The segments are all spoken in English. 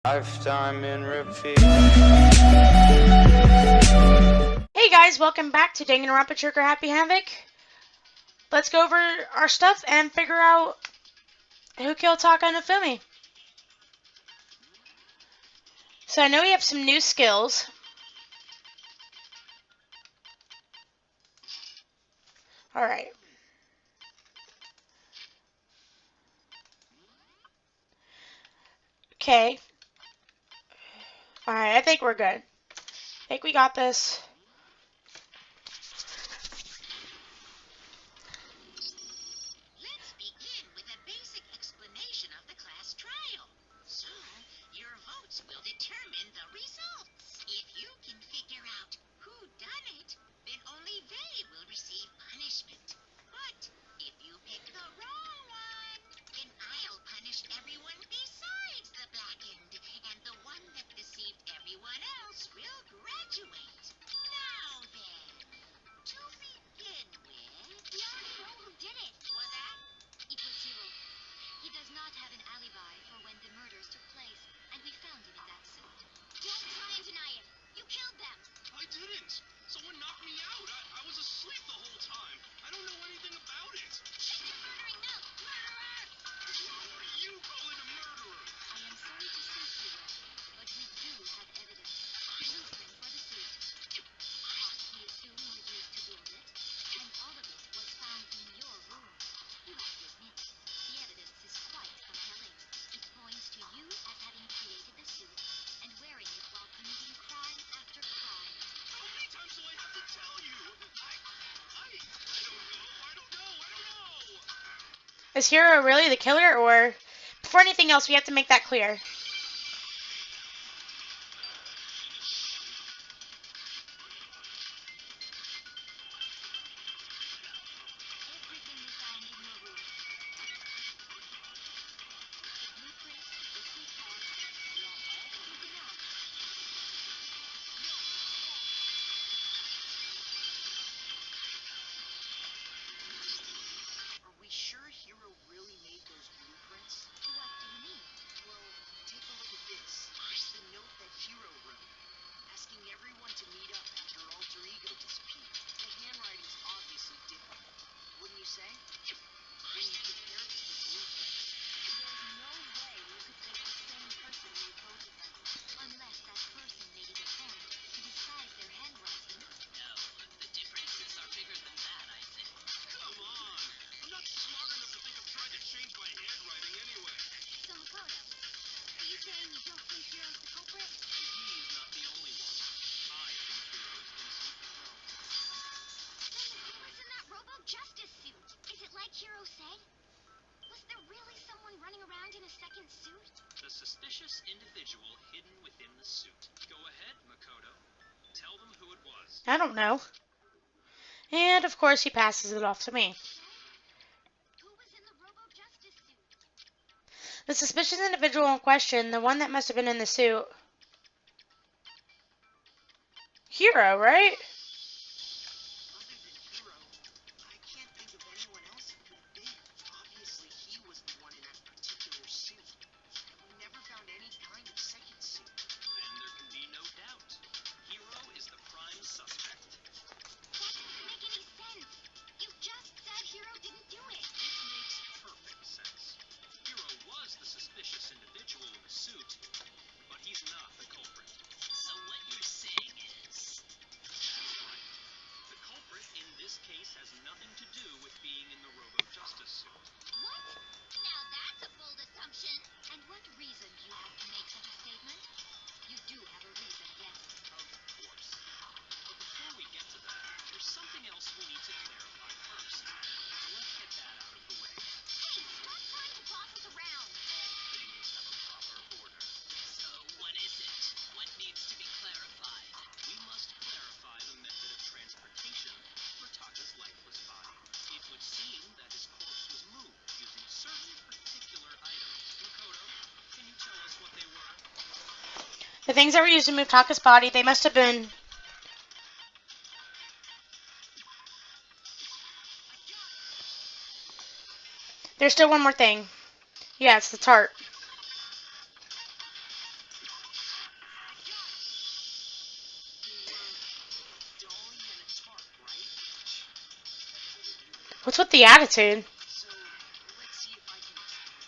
Lifetime in repeat. Hey guys, welcome back to Danganronpa Happy Havoc. Let's go over our stuff and figure out who killed Taka and Nafumi. So I know we have some new skills. Alright. Okay. Alright, I think we're good. I think we got this. Let's begin with a basic explanation of the class trial. Soon, your votes will determine the results. If you can figure out who done it, then only they will receive punishment. But if you pick the wrong one, then I'll punish everyone besides the blackened, and the one that deceived everyone else will graduate. Now then, to begin with... We already know who did it. Was that? It was Hiro. He does not have an alibi for when the murders took place, and we found him in that suit. Don't try and deny it. You killed them. I didn't. Someone knocked me out. I was asleep the whole time. I don't know anything about it. Shut your murdering mouth, murderer! What are you calling a murderer? I am sorry to say, Hiro, but we do have evidence. The blueprint for the suit. What we assume was used to build it, and all of it was found in your room. You have to admit, the evidence is quite compelling. It points to you as having created the suit and wearing it while committing crime after crime. How many times do I have to tell you? I don't know. Is Hiro really the killer, or... Before anything else, we have to make that clear. Everything we found in your room. The blueprints, the suit parts, we are all proven out. Are we sure Hiro really made those blueprints? What do you mean? Well, take a look at this. The note that Hiro wrote, asking everyone to meet up after Alter Ego disappeared. The handwriting's obviously different, wouldn't you say? When you compare it to the blueprints. There's no way we could get the same person made both of them, unless that person made it a point to disguise their handwriting. No, the differences are bigger than that, I think. Come on! I'm not smart enough to think I've tried to change my handwriting anyway. So, Makoto, are you saying you don't think Hiro's the culprit? He is not the only one. I think Hiro is innocent as well. Then who was in that Robo-Justice suit? Is it like Hiro said? Was there really someone running around in a second suit? The suspicious individual hidden within the suit. Go ahead, Makoto. Tell them who it was. I don't know. And, of course, he passes it off to me. Who was in the Robo-Justice suit? The suspicious individual in question, the one that must have been in the suit. Hiro, right? Other than Hiro, I can't think of anyone else it could have been. Obviously, he was the one in that particular suit. We never found any kind of second suit. Then there can be no doubt. Hiro is the prime suspect. That doesn't make any sense. You just said Hiro didn't do it. This makes perfect sense. Hiro was the suspicious individual in the suit, but he's not the culprit. So what you're saying is... That's right. The culprit in this case has nothing to do with being in the Robo-Justice suit. What? Now that's a bold assumption. And what reason do you have to make such a statement? You do have a reason, yes. Of course. But before we get to that, there's something else we need to clarify first. So let's get that out of the way. Hey, stop trying to boss us around. All things have a proper order. So what is it? What needs to be clarified? We must clarify the method of transportation for Taka's lifeless body. It would seem that his corpse was moved using certain particular items. Makoto, can you tell us what they were? The things that were used to move Taka's body, they must have been... There's still one more thing. Yeah, it's the tart. What's with the attitude? So, let's see if I can explain.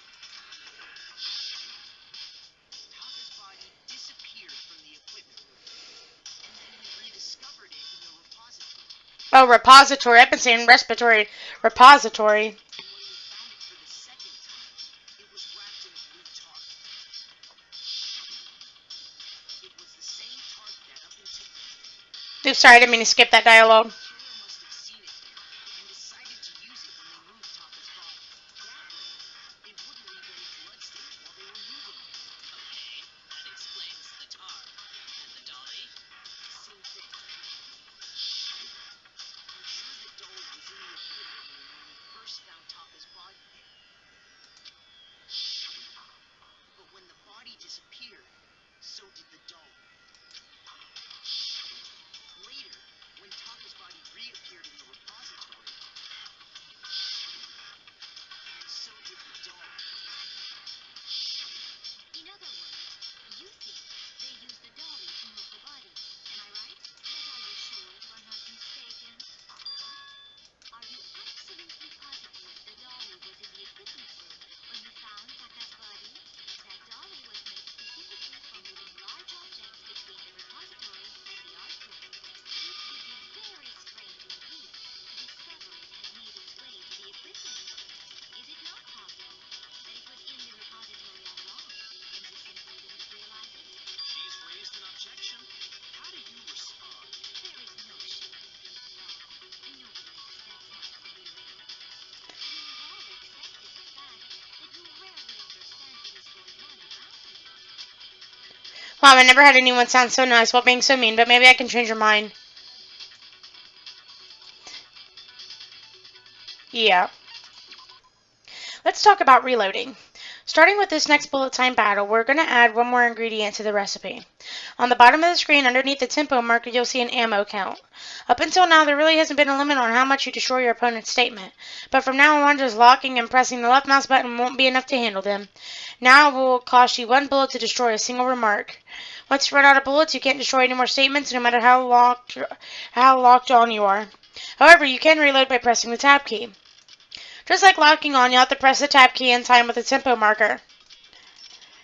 Taka's body disappeared from the equipment room, and then we rediscovered it in the repository. Oh, repository. I've been saying respiratory. Repository. And when we found it for the second time, it was wrapped in a blue tarp. It was the same tarp that up until Oops, sorry, I didn't mean to skip that dialogue. the killer must have seen it there and decided to use it when they moved Taka's body. That way, they wouldn't leave any bloodstains while they were moving it. Okay, that explains the tar. And the dolly? Same thing. I'm sure the dolly was in the equipment room when we first found Taka's body there. But when the body disappeared, so did the dolly. Later, when Taka's body reappeared in the repository, so did the dolly. In other words, you think they used the dolly to move the body. Am I right? But are you sure you are not mistaken? Are you absolutely positive the dolly was in the equipment room when we found Taka's body? That dolly was made specifically for moving large objects between the repository and the art room. It would be very strange indeed to discover it had made its way to the equipment room. Is it not possible that it was in the repository all along, and you simply didn't realize it? She's raised an objection. How do you respond? There is no shame in being wrong, and nobody expects us to be right. We have all accepted the fact that you rarely understand what is going on around you. Wow, I never had anyone sound so nice while being so mean, but maybe I can change your mind. Yeah. Let's talk about reloading. Starting with this next bullet time battle, we're going to add one more ingredient to the recipe. On the bottom of the screen, underneath the tempo marker, you'll see an ammo count. Up until now, there really hasn't been a limit on how much you destroy your opponent's statement, but from now on, just locking and pressing the left mouse button won't be enough to handle them. Now it will cost you 1 bullet to destroy a single remark. Once you run out of bullets, you can't destroy any more statements, no matter how locked on you are. However, you can reload by pressing the tab key. Just like locking on, you'll have to press the tab key in time with the tempo marker.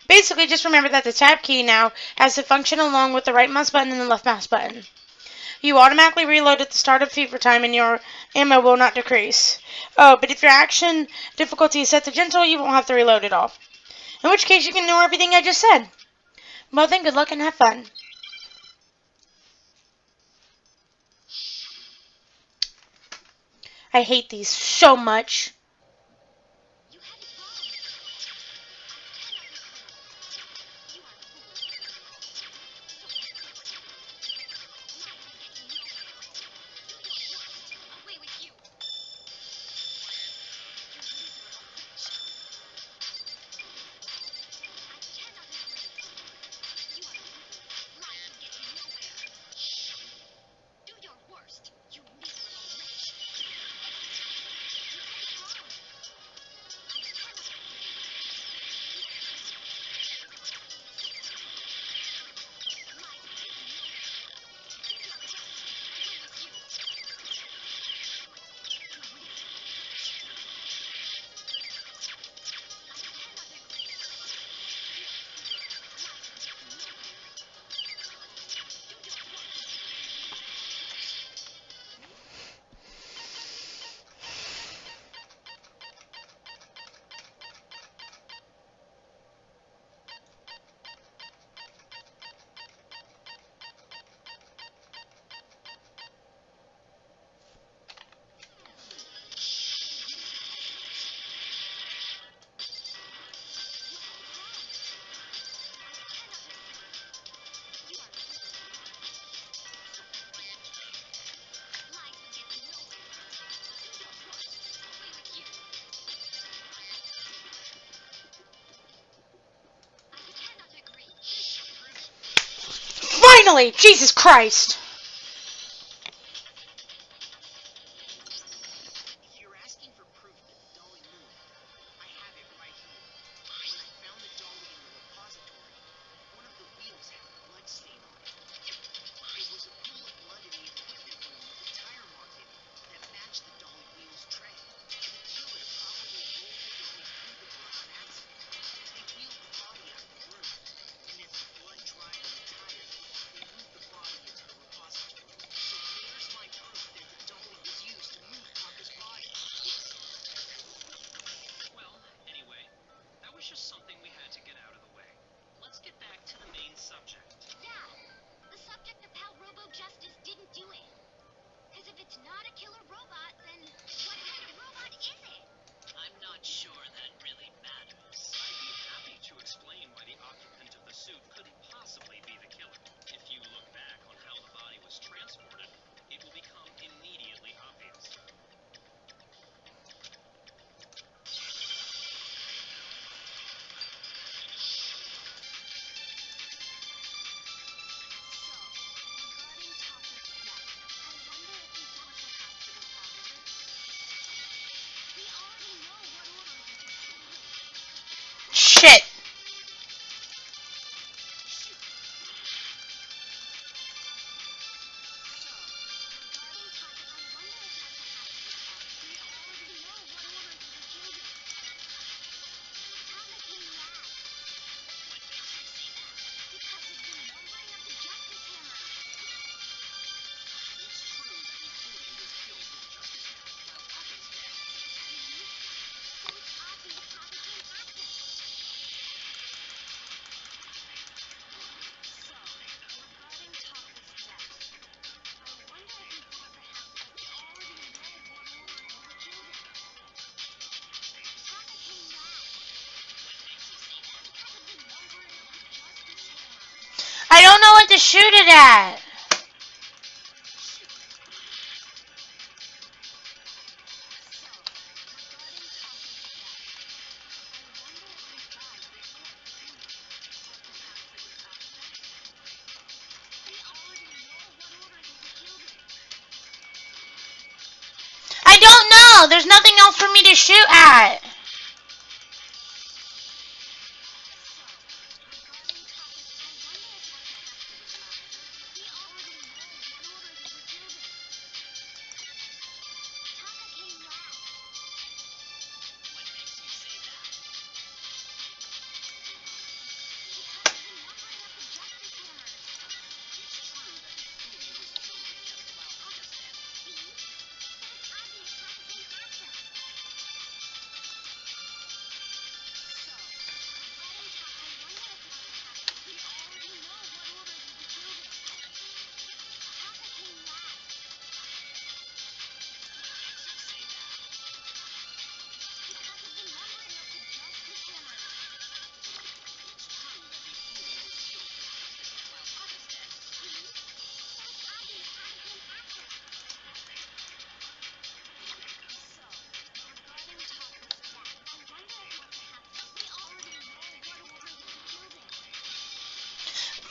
Basically, just remember that the tab key now has to function along with the right mouse button and the left mouse button. You automatically reload at the start of fever time and your ammo will not decrease. Oh, but if your action difficulty is set to gentle, you won't have to reload at all. In which case, you can ignore everything I just said. Well then, good luck and have fun. I hate these so much. You have it wrong. I cannot agree. You are a fool. So persistent. Lies will get you nowhere. Do your worst. Away with you. You miserable wretch. I cannot agree. You are a fool. Lies will get you nowhere. Do your worst. You miserable wretch. You have it wrong. I cannot agree. You are a fool. Lies will get you nowhere. Do your worst. Away with you. You miserable wretch. I cannot agree. You are a fool. Lies will get you nowhere. Do your worst. You miserable wretch. You have it wrong. I cannot agree. You are a fool. Lies will get you nowhere. Do your worst. Away with you. I cannot agree. Finally! Jesus Christ! If you're asking for proof that the dolly moved, I have it right here. When I found the dolly in the repository, one of the wheels had a blood stain on it. There was a pool of blood in the equipment room with a tire mark in it that matched the dolly wheel's tread. Shit. I don't know what to shoot it at. I don't know. There's nothing else for me to shoot at.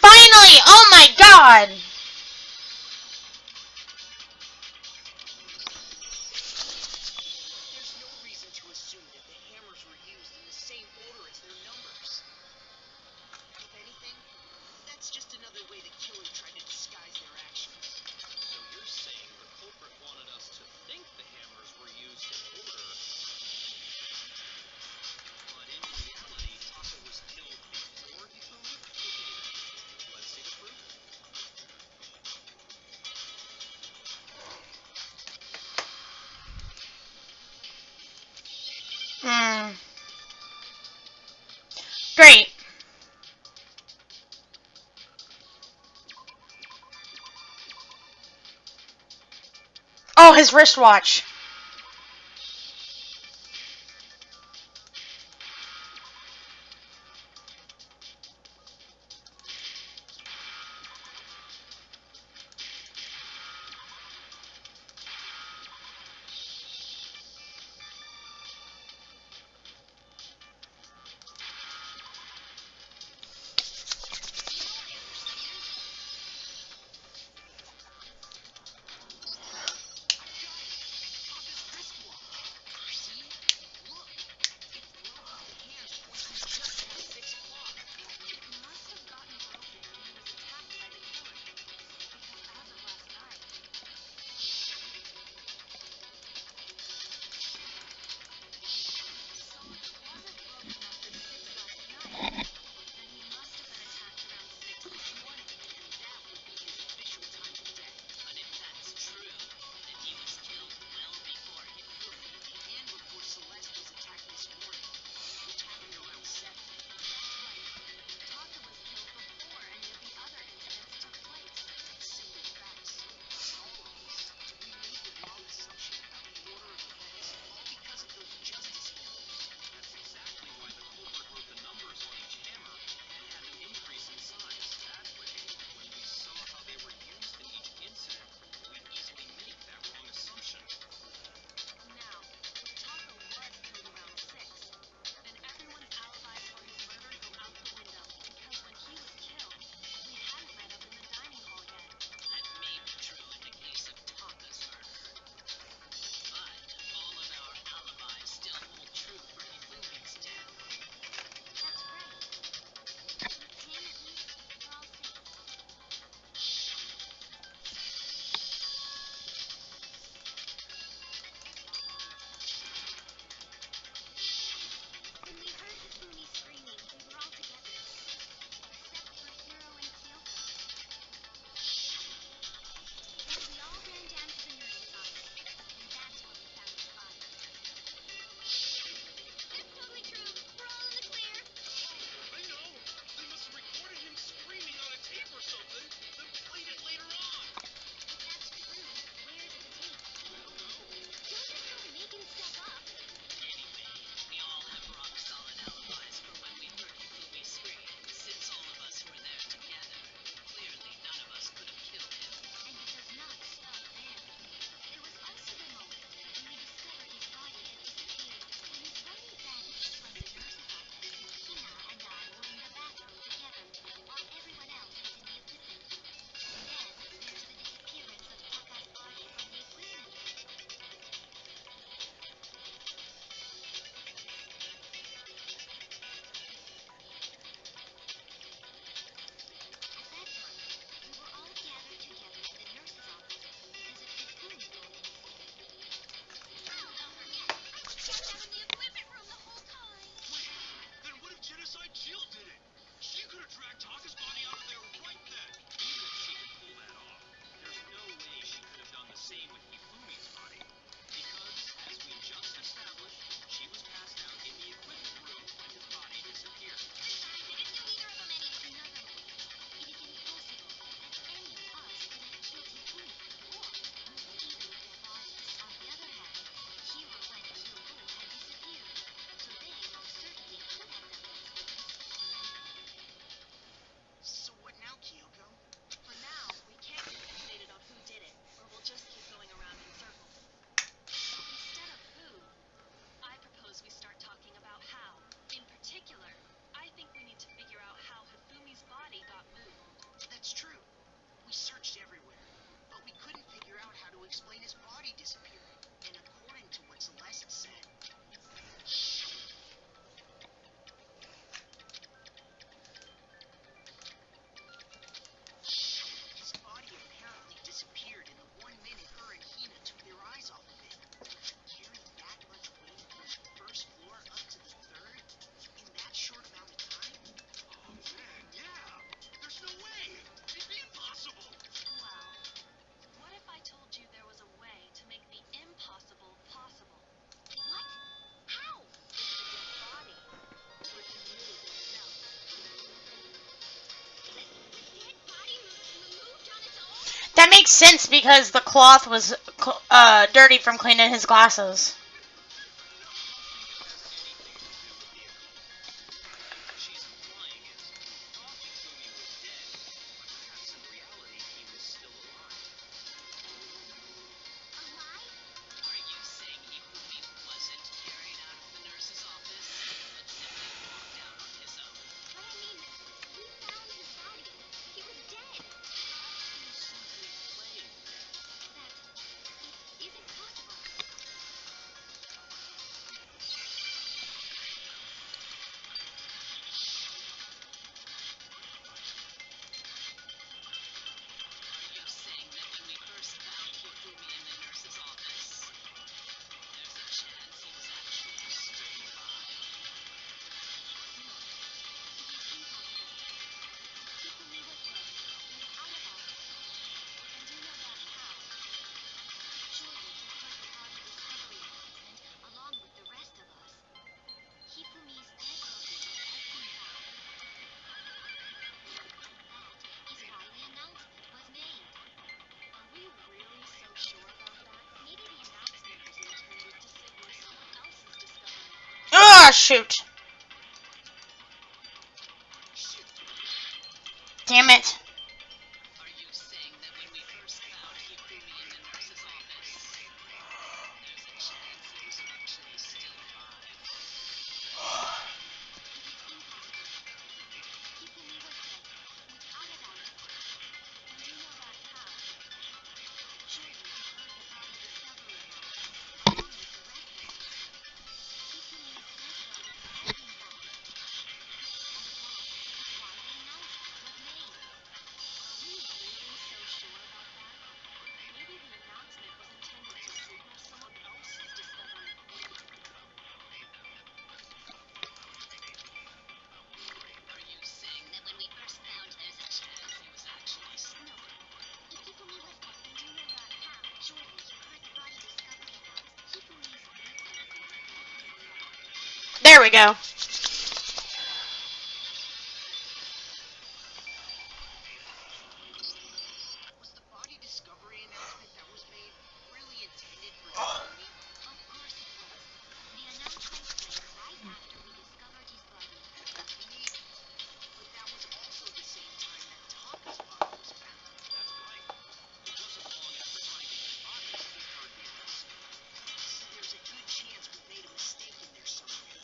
Finally! Oh my god! There's no reason to assume that the hammers were used in the same order as their numbers. If anything, that's just another way the killer tried to disguise their actions. So you're saying the culprit wanted us to think the hammers were used in order, but in reality, Taka was killed before Hifumi? Okay then, let's see the proof. Great. Oh, his wristwatch. that makes sense because the cloth was dirty from cleaning his glasses. Anything to do with the account. She's implying it. Thought Hifumi was dead, but perhaps in reality he was still alive. Alive? Are you saying Hifumi wasn't carried out of the nurse's office, but simply walked out on his own? But I mean, we found his body. He was dead. He was simply laying there. That it isn't possible. Are you saying that when we first found Hifumi in the nurse's office, there's a chance he was actually still alive? No, it is impossible. Hifumi was dead, without a body. And you know that how? Surely you heard the body discovery announcement along with the rest of us. Hifumi's dead body has been found. And that is why the announcement was made. Are we really so sure about that? Maybe the announcement was intended to signal someone else's discovery. Ah, shoot. Damn it. Are you saying that when we first found Hifumi in the nurse's office, there's a chance he was actually still alive? It is impossible. Hifumi was dead, without a doubt. And you know that how? Surely you heard the body discovery announcement along with the rest of us. Hifumi's dead body has been found. And that is why the announcement was made. Are we really so sure about that? Maybe the announcement was intended to signal someone else's discovery. Are you saying that when we first found there's a chance he was actually still No. If Hifumi was dead and you know that how, surely you heard the body discovery announcement. Hifumi's dead body had to be found. There we go. Was the body discovery announcement that was made really intended for Hifumi? Of course it was. The announcement played right after we discovered his body. Hifumi? But that was also the same time that Taka's body was found. That's right. It wasn't long after finding his body that we heard the announcement. So there's a good chance we made a mistake in there somewhere.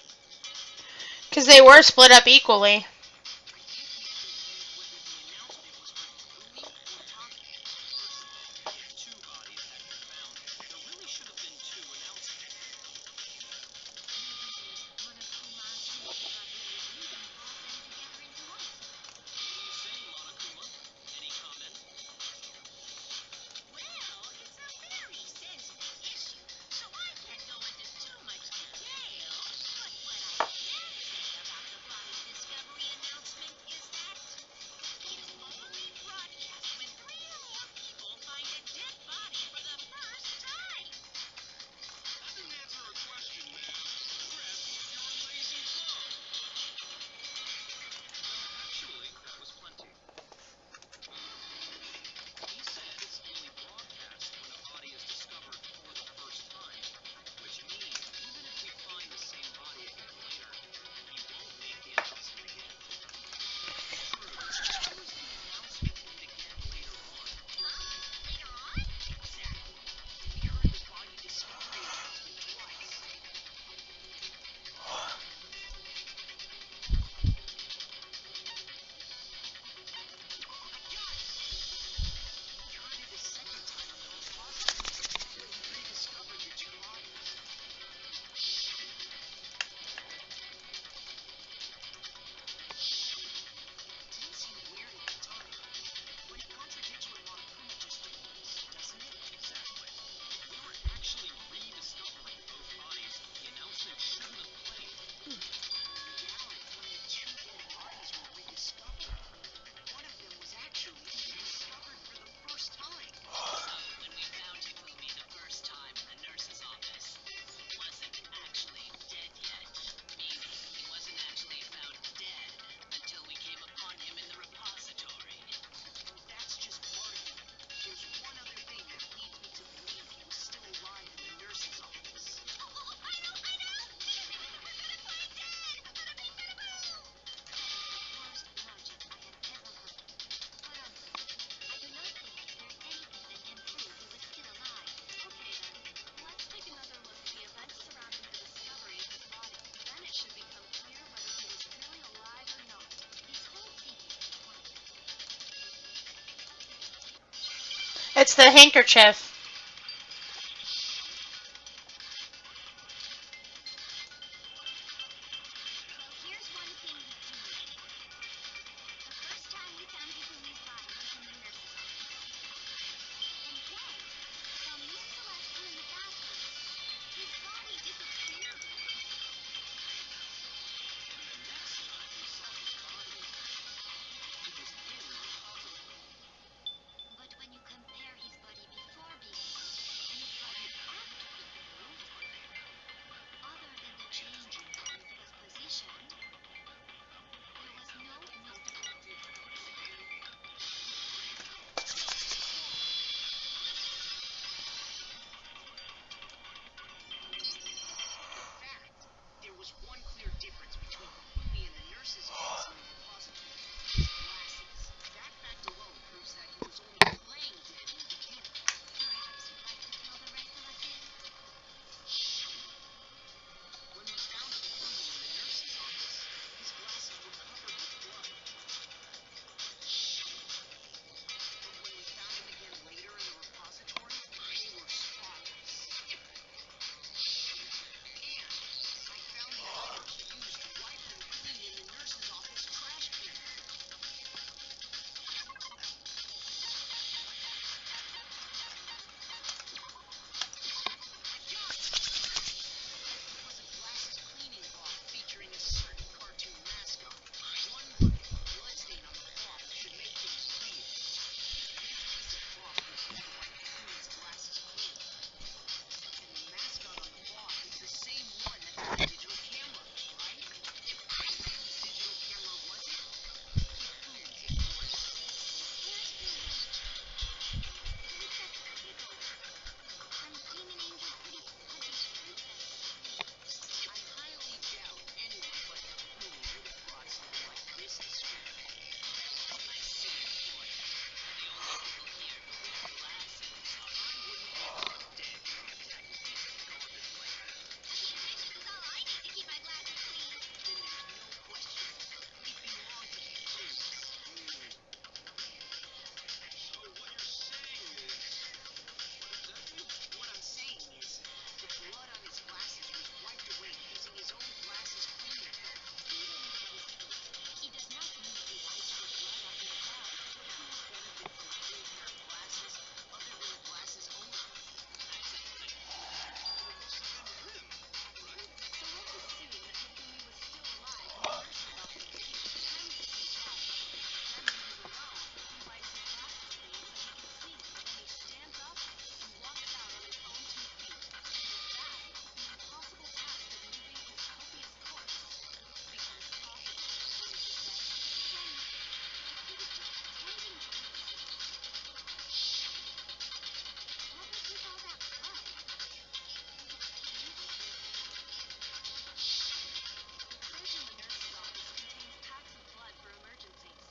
Because they were split up equally. I think we have to agree whether the announcement was for Hifumi or Taka. First of all, if two bodies had been found, there really should have been two announcements. Maybe there's Monokuma, Shinichigami, and Ryuden brought them together into one. What do you say, Monokuma? Any comment? Well, it's a very sensitive issue, so I can't go into too much detail. But what I can say about the body's discovery It's the handkerchief. Well, here's one thing we do know. The first time we found Hifumi's body was in the nurse's office. And then, while me and Celeste were in the bathroom, his body disappeared. And the next time we saw his body, he was in the repository. But when you compare his body before being moved and his body after being moved, other than the change in Onizuka's position, there was no notable difference. In fact, there was one clear difference between Hifumi in the nurse's office and the repository. His glasses. That fact alone proves that he was only playing dead when he killed. Perhaps you'd like to fill the rest of us in? When we found Hifumi in the nurse's office, his glasses were covered with blood. But when we found him again later in the repository, they were spotless. And I found the item he used to wipe them clean in the nurse's office trash can. It was a glasses cleaning cloth featuring a certain cartoon mascot. One look at the bloodstain on the cloth should make things clear. This piece of cloth was used to wipe Hifumi's glasses clean. And the mascot on the cloth is the same one that's on the digital camera, right? And whose digital camera was it? Hifumi's, of course. Here's the It's a typo. I'm Demon Angel Pretty Pudgy Princess. I highly doubt anyone but Hifumi would have brought something like this to school. I see your point. The only people here who wear glasses are I wouldn't be caught dead wearing a tiny piece of garbage like that. A toothpaste is all I need to keep my glasses clean. Then there's no question. It belonged to Hifumi's. So what you're saying is, what exactly? What I'm saying is, the blood on his glasses was wiped away using his own glasses cleaning cloth. Even if it is true, he does not need to wipe the blood off his palm. Who would benefit from a clean pair of glasses other than the glasses owner? That's a good point. Well, it must have been him, right? So let's assume that Hifumi was still alive in the nurse's office taking his time to sneak out. Then when he's alone, he wipes his glasses clean so he can see. Then he stands up and walks out on his own 2 feet. And with that, the impossible task of moving his copious corpse becomes possible. Wouldn't you say? Then he was just pretending to be deceased. What was with all that blood? Was it paint? The fridge in the nurse's office contains packs of blood for emergencies.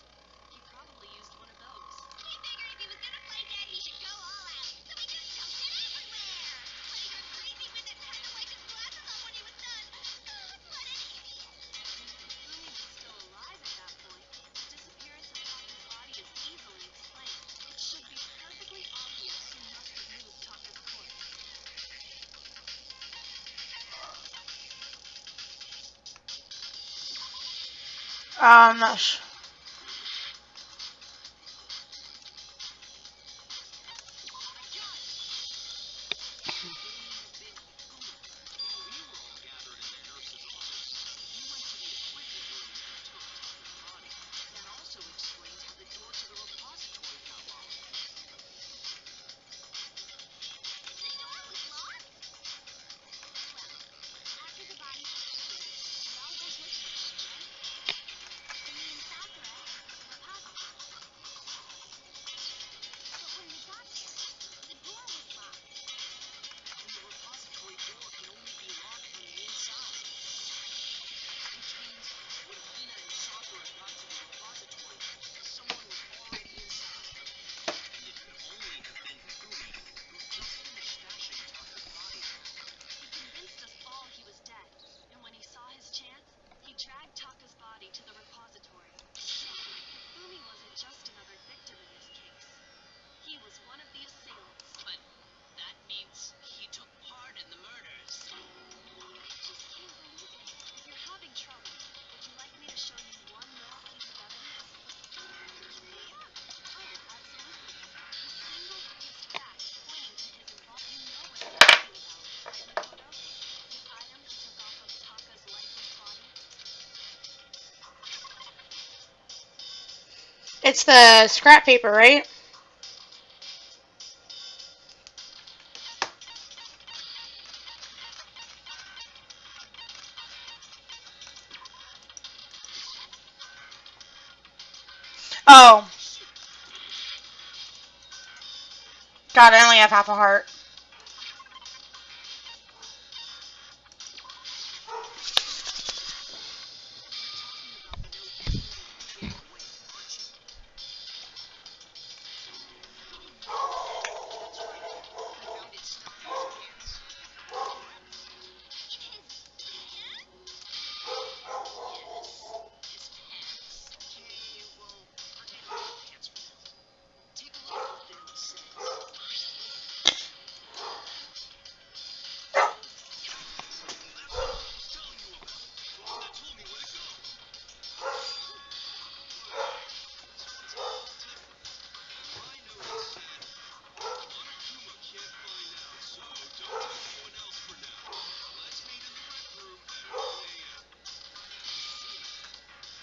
He probably used one of those. He figured if he was gonna play dead, he should go all out. So he just dumped it everywhere. But he got crazy with it and had to wipe his glasses off when he was done. What an idiot. And if Hifumi was still alive at that point, the disappearance of Taka's body is easily explained. It should be perfectly obvious who must have moved Taka's corpse. Not sure. I got it! It could only have been Hifumi. While we were all gathered in the nurse's office, You went to the equipment room and took Taka's body. That also explains how the door to the repository got locked. The door was locked? Well, after the body disappeared, we all went looking for it, right? Me and Saki It's the scrap paper, right? Oh. God, I only have half a heart. That's right. I found it stuck to his pants. Okay, well, forget about the pants for now. Take a look at what Billy says. That's the one I was telling you about. The one that told me where to go. So what's it called, Tipper? My notice said, Monokuma can't find out, so don't tell anyone else for now. Let's meet in the rec room at 1 a.m.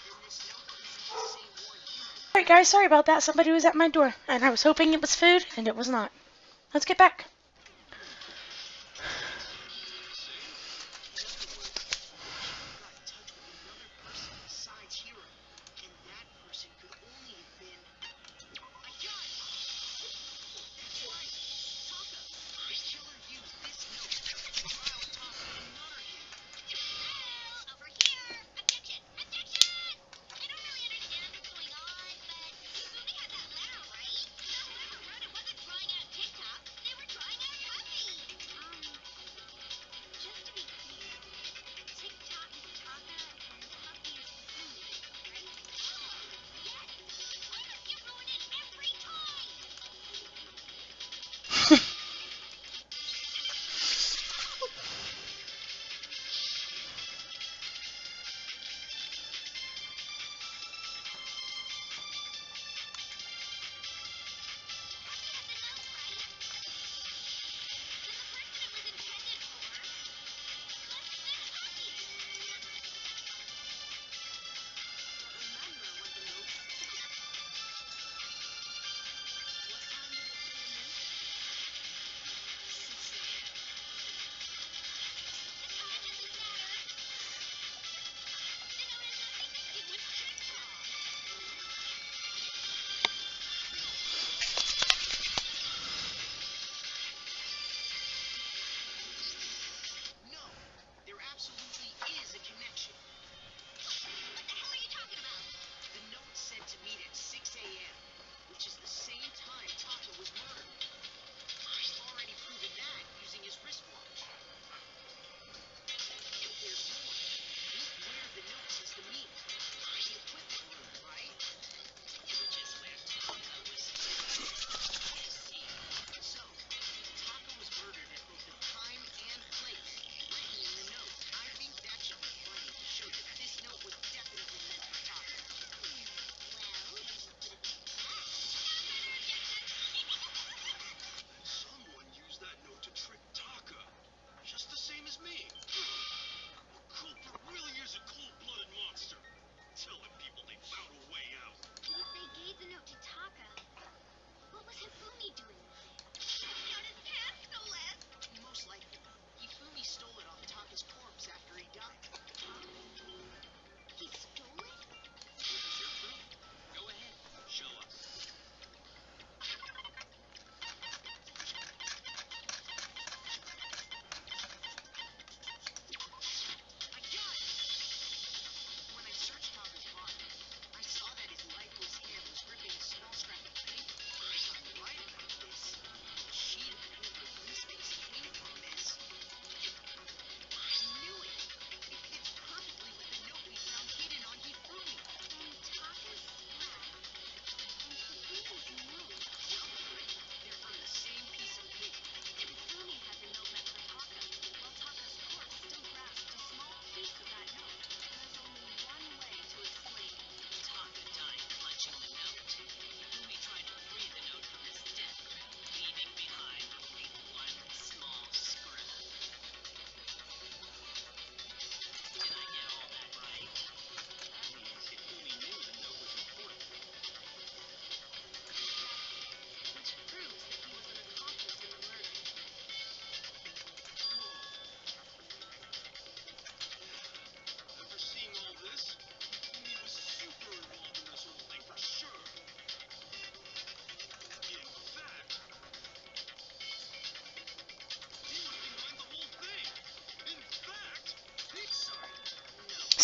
And this note isn't the same one you wrote. Alright, guys, sorry about that. Somebody was at my door, and I was hoping it was food, and it was not. Let's get back. Same? In other words, the paper got in touch with another person besides Hiro, and that person could only have been... I got it! That's right! Taka! The killer used this note to rile Taka with another hit. Over here! Objection! Objection! I don't really understand what's going on, but Izumi had that letter, right? So whoever wrote it wasn't drawing out TikTok. They were drawing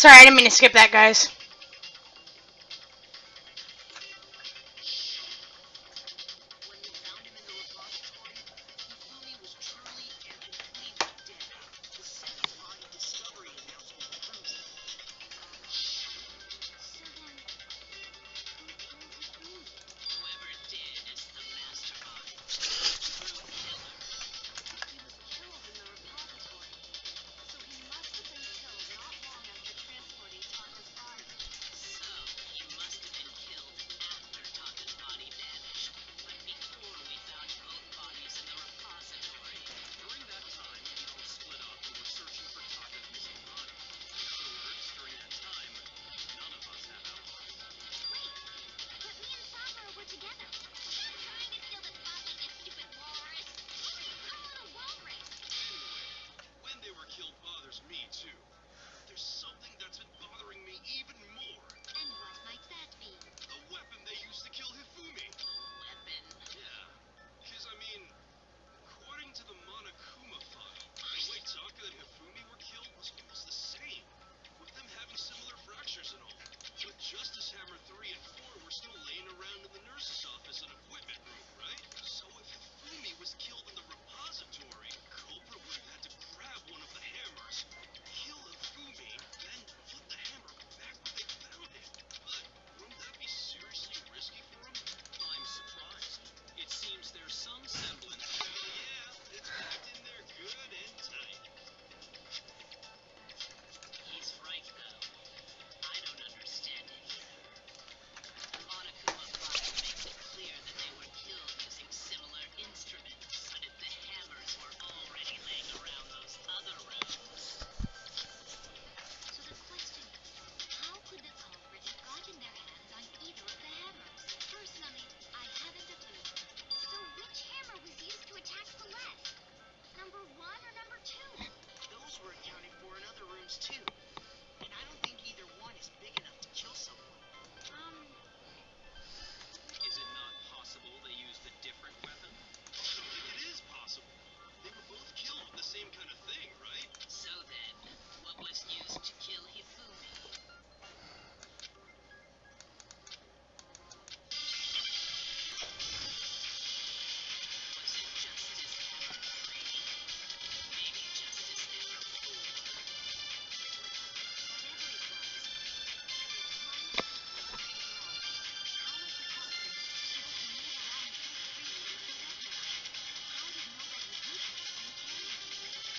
Sorry, I didn't mean to skip that, guys. When we found him in the repository, Hifumi was truly and completely dead. The second body discovery announcement proves it. So then, who killed Hifumi? Whoever did is the mastermind. True killer. He was killed in the repository. So he must have been killed not long after transporting Taka's body. So, he must have been killed after Taka's body vanished, but before we found both bodies in the repository. During that time, we all split up and were searching for Taka's missing body. In other words, during that time, none of us had alibis. Wait, but me and Sakura were together. Trying to steal the spotlight, you stupid walrus. I'm on a walrus. Anyway, when they were killed bothers me too. But there's something that's been bothering me even more. And what might that be? The weapon they used to kill Hifumi. Weapon? Yeah, because I mean, according to the Monokuma file, the way Taka and Hifumi were killed was almost the same, with them having similar fractures and all. But Justice Hammer 3 and 4 were still laying around in the nurse's office and equipment room, right? So if Hifumi was killed in the repository, culprit would have had to grab one of the hammers, kill Hifumi, then put the hammer back where they found it. But wouldn't that be seriously risky for him? I'm surprised. It seems there's some semblance. Hell yeah, it's packed in there good and tight. He's right, though. I don't understand it either. The Monokuma file makes it clear that they were killed using similar instruments. But if the hammers were already laying around those other rooms, So the question is, how could the culprit have gotten their hands on either of the hammers? Personally, I haven't a clue. So which hammer was used to attack Celeste? Number 1 or number 2? Those were accounted for in other rooms too. And I don't think either one is big enough to kill someone. Is it not possible they used a different weapon? I don't think it is possible. They were both killed with the same kind of thing, right? so then, what was used to kill Hifumi? Was it Justice Hammer 3? Maybe Justice Hammer 4? Whatever it was, if one was wrong, how was the culprit able to move around so freely with the weapon? How did nobody witness them carrying it?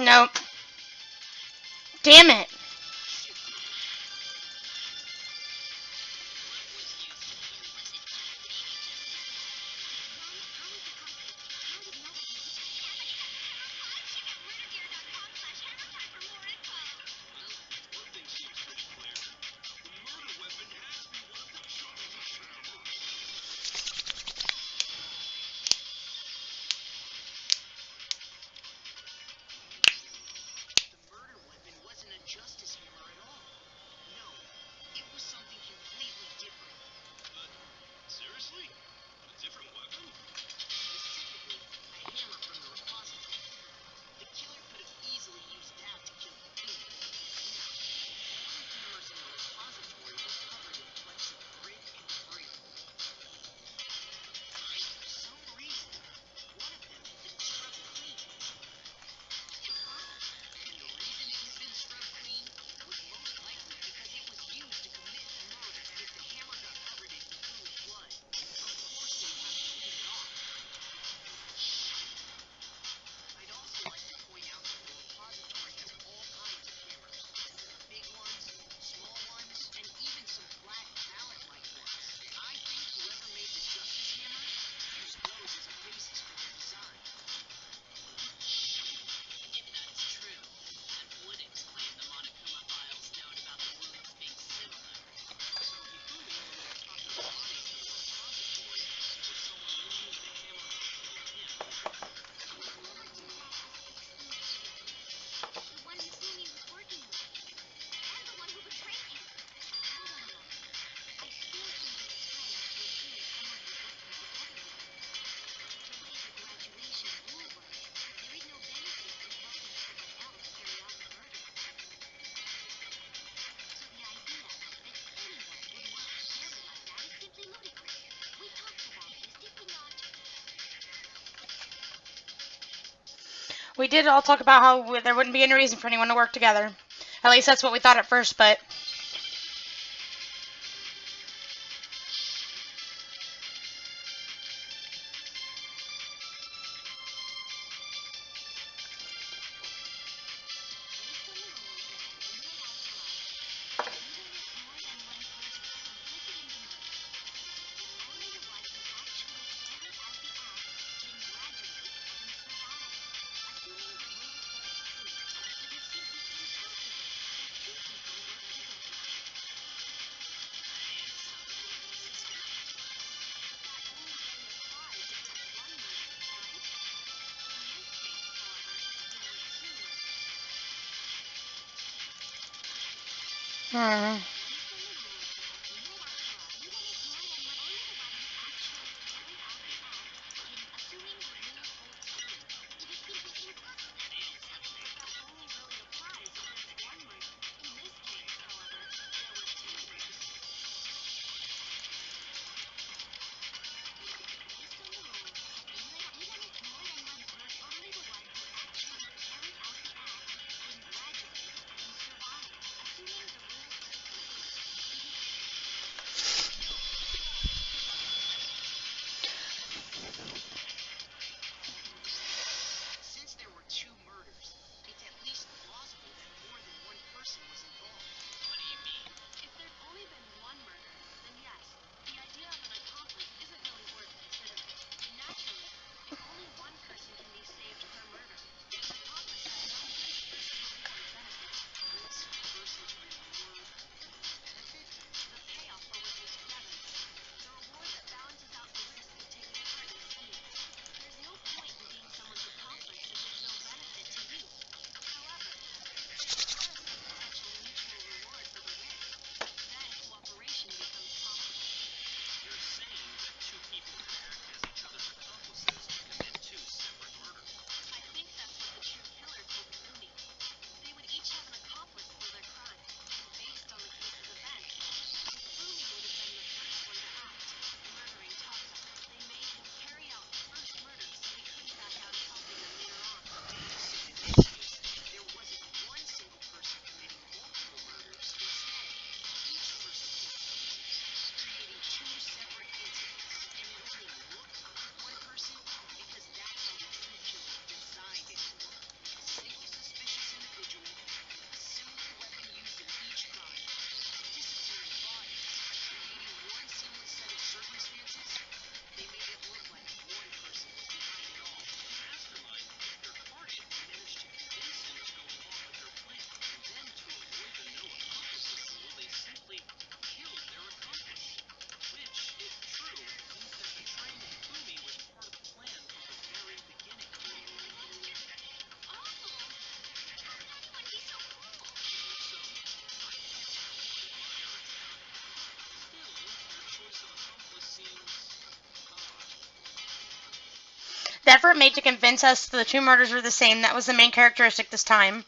Nope. Damn it. What was used to kill? Was it just maybe Justice Hammer? Then how was the culprit? How did nobody witness them? Check out murdergear.com/hammertime for more info. Well, one thing seems pretty clear. The murder weapon has to be one of the Justice Hammers. The murder weapon wasn't a Justice We did all talk about how there wouldn't be any reason for anyone to work together. At least that's what we thought at first, but hmm. Since there were two murders, it's at least plausible that more than one person was involved. What do you mean? If there'd only been one murder, then yes, the idea of an accomplice isn't really worth considering. Naturally, if only one person can be saved per murder, an accomplice has no risk-versus-reward benefit. Risk versus reward benefit? The payoff for working together. The reward that balances out the risk of taking part in a scheme. There's no point in being someone's accomplice if there's no benefit to you. However, there are some potential mutual reward for the risk. Then cooperation becomes possible. You're saying that two people could act as each other's accomplices to commit two separate murders. I think that's what the true killer told Kazumi. They would each have an accomplice for their crime. Based on the case's events, Kazumi would have been the first one to act, murdering Taka. They made him carry out the first murder so he couldn't back out of helping them later on. So in this case, there wasn't one single person committing multiple murders. Instead, each person killed someone, creating two separate incidents. And it only looked like one person because that's how the true killer designed it to look. A single suspicious individual, a similar weapon used in each crime, disappearing bodies, creating one seamless set of circumstances. They made it look like one person was behind it all. The mastermind picked their target and managed to convince him to go along with their plan. And then to avoid the no accomplices rule, they simply killed their accomplice. Which, if true, means that betraying Kumi was part of the plan from the very beginning. Oh, how could anyone be so cruel? So, I think so. Still, your choice of accomplice seems odd. The effort made to convince us the two murders were the same, that was the main characteristic this time.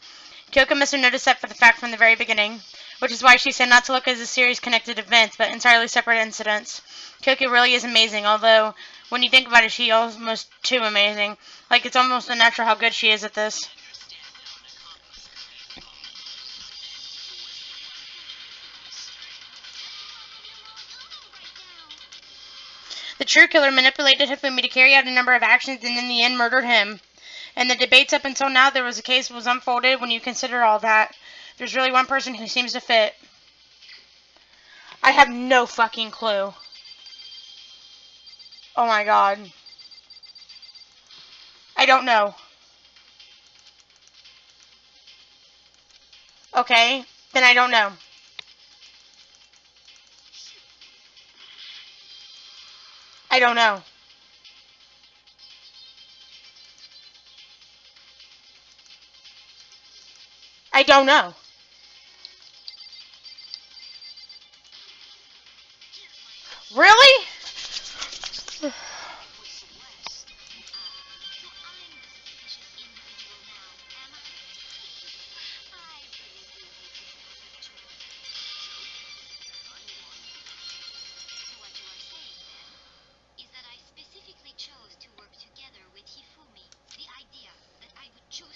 Kyoko must have noticed that for the fact from the very beginning, which is why she said not to look at the series connected events, but entirely separate incidents. Kyoko really is amazing, although when you think about it, she's almost too amazing. Like, it's almost unnatural how good she is at this. The true killer manipulated Hifumi to carry out a number of actions and in the end murdered him. And the debates up until now there was a case was unfolded when you consider all that. There's really one person who seems to fit. I have no fucking clue. Oh my god. I don't know. Okay, then I don't know. I don't know. I don't know. Really? So I'm the suspicious individual now, am I? I really do hate this perfect choice. So what you are saying, then, is that I specifically chose to work together with Hifumi. The idea that I would choose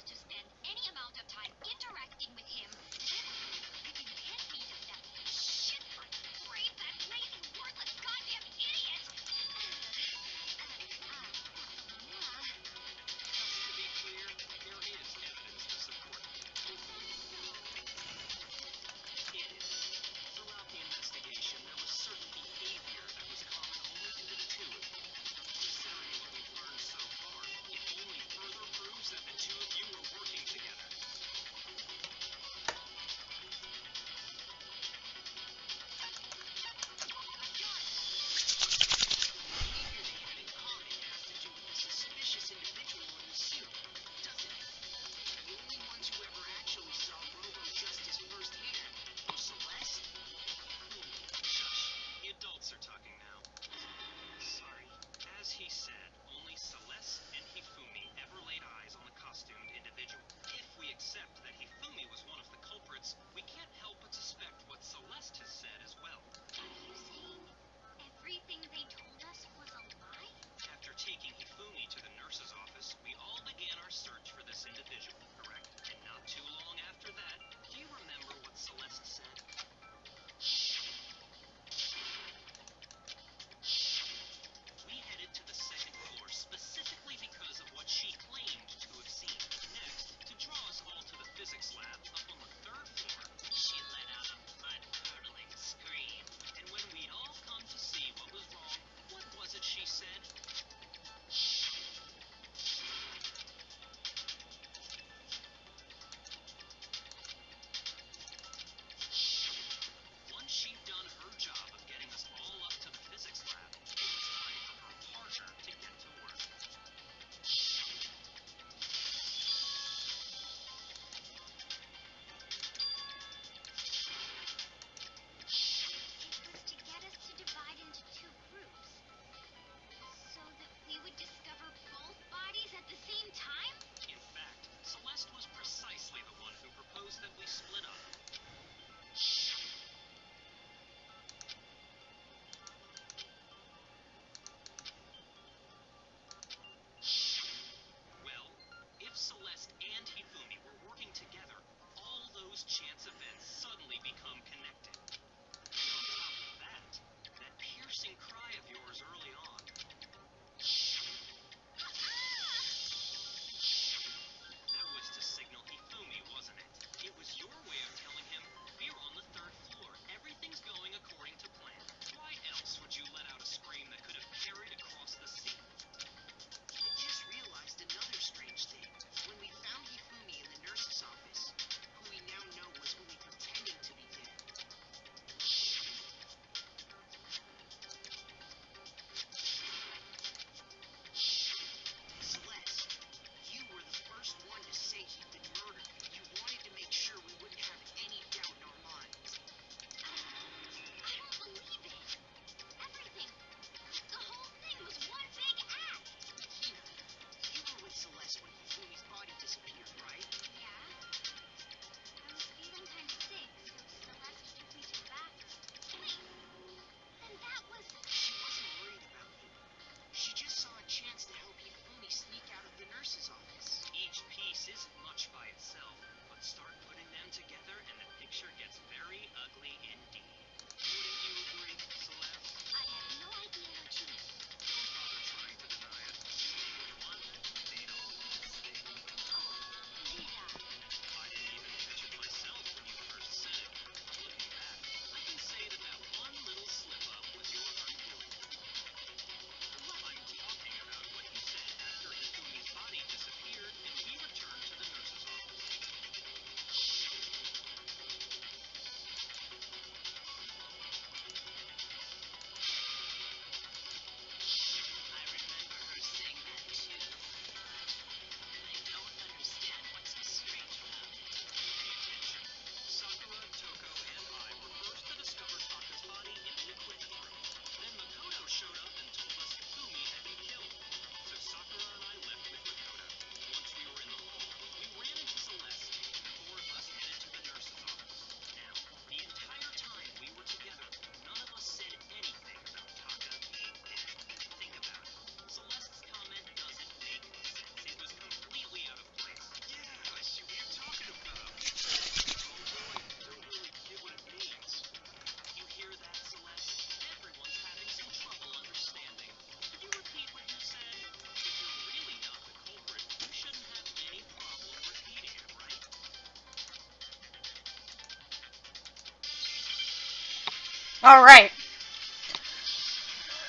Alright.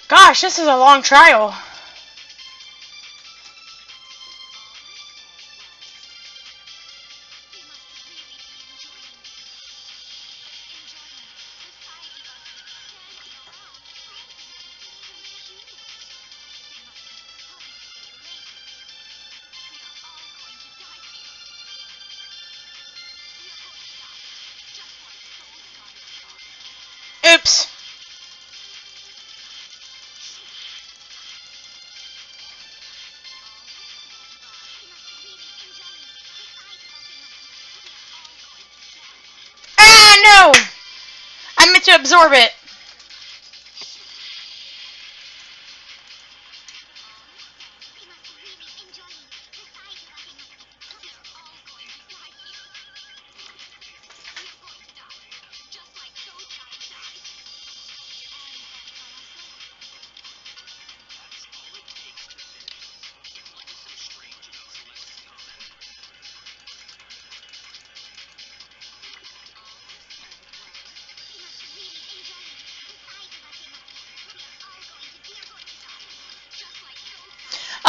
Gosh, this is a long trial. Oops. Ah, no! I meant to absorb it.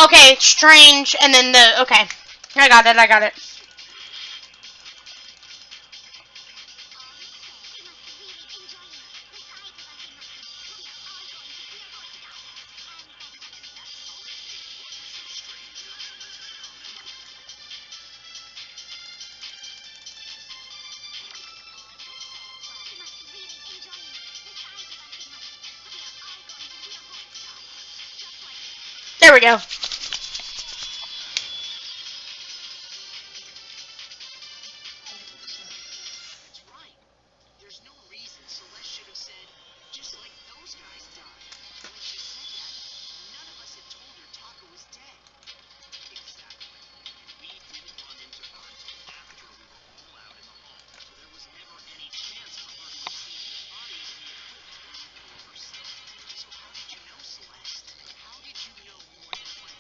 Okay, strange, and then the, okay. I got it. There we go. That's right. There's no reason Celeste should have said, just like those guys died. When she said that, none of us had told her Taka was dead. Exactly. And we didn't run into her until after we were all out in the hall. So there was never any chance for her to have seen his body in the equipment room for herself. So how did you know, Celeste? How did you know more than one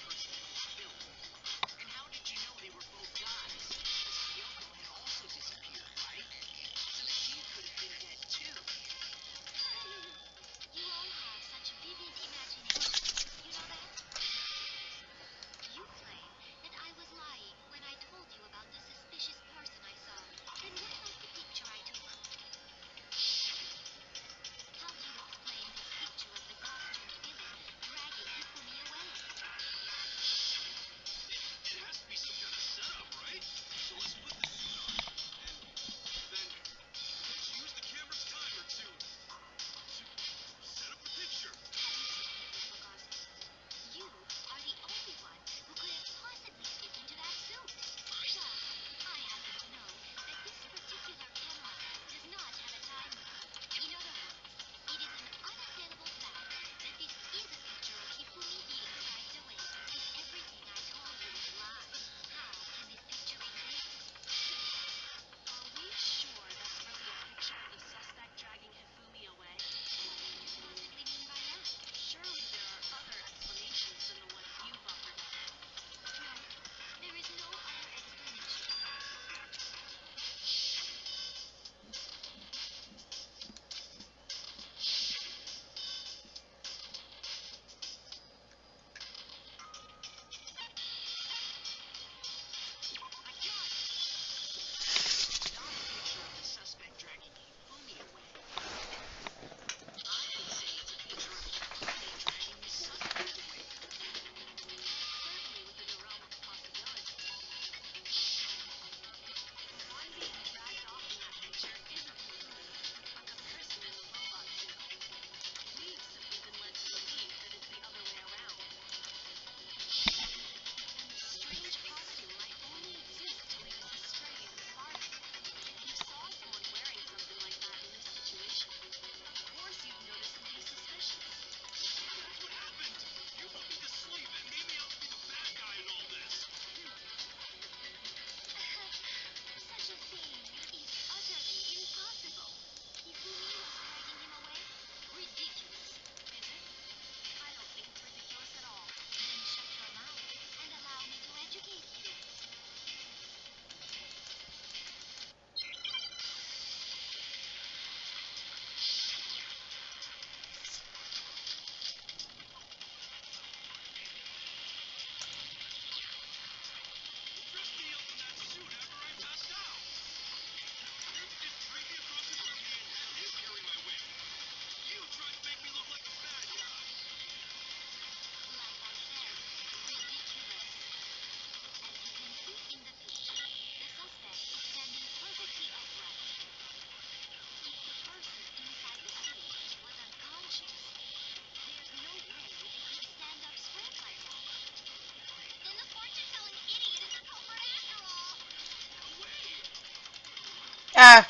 Uh,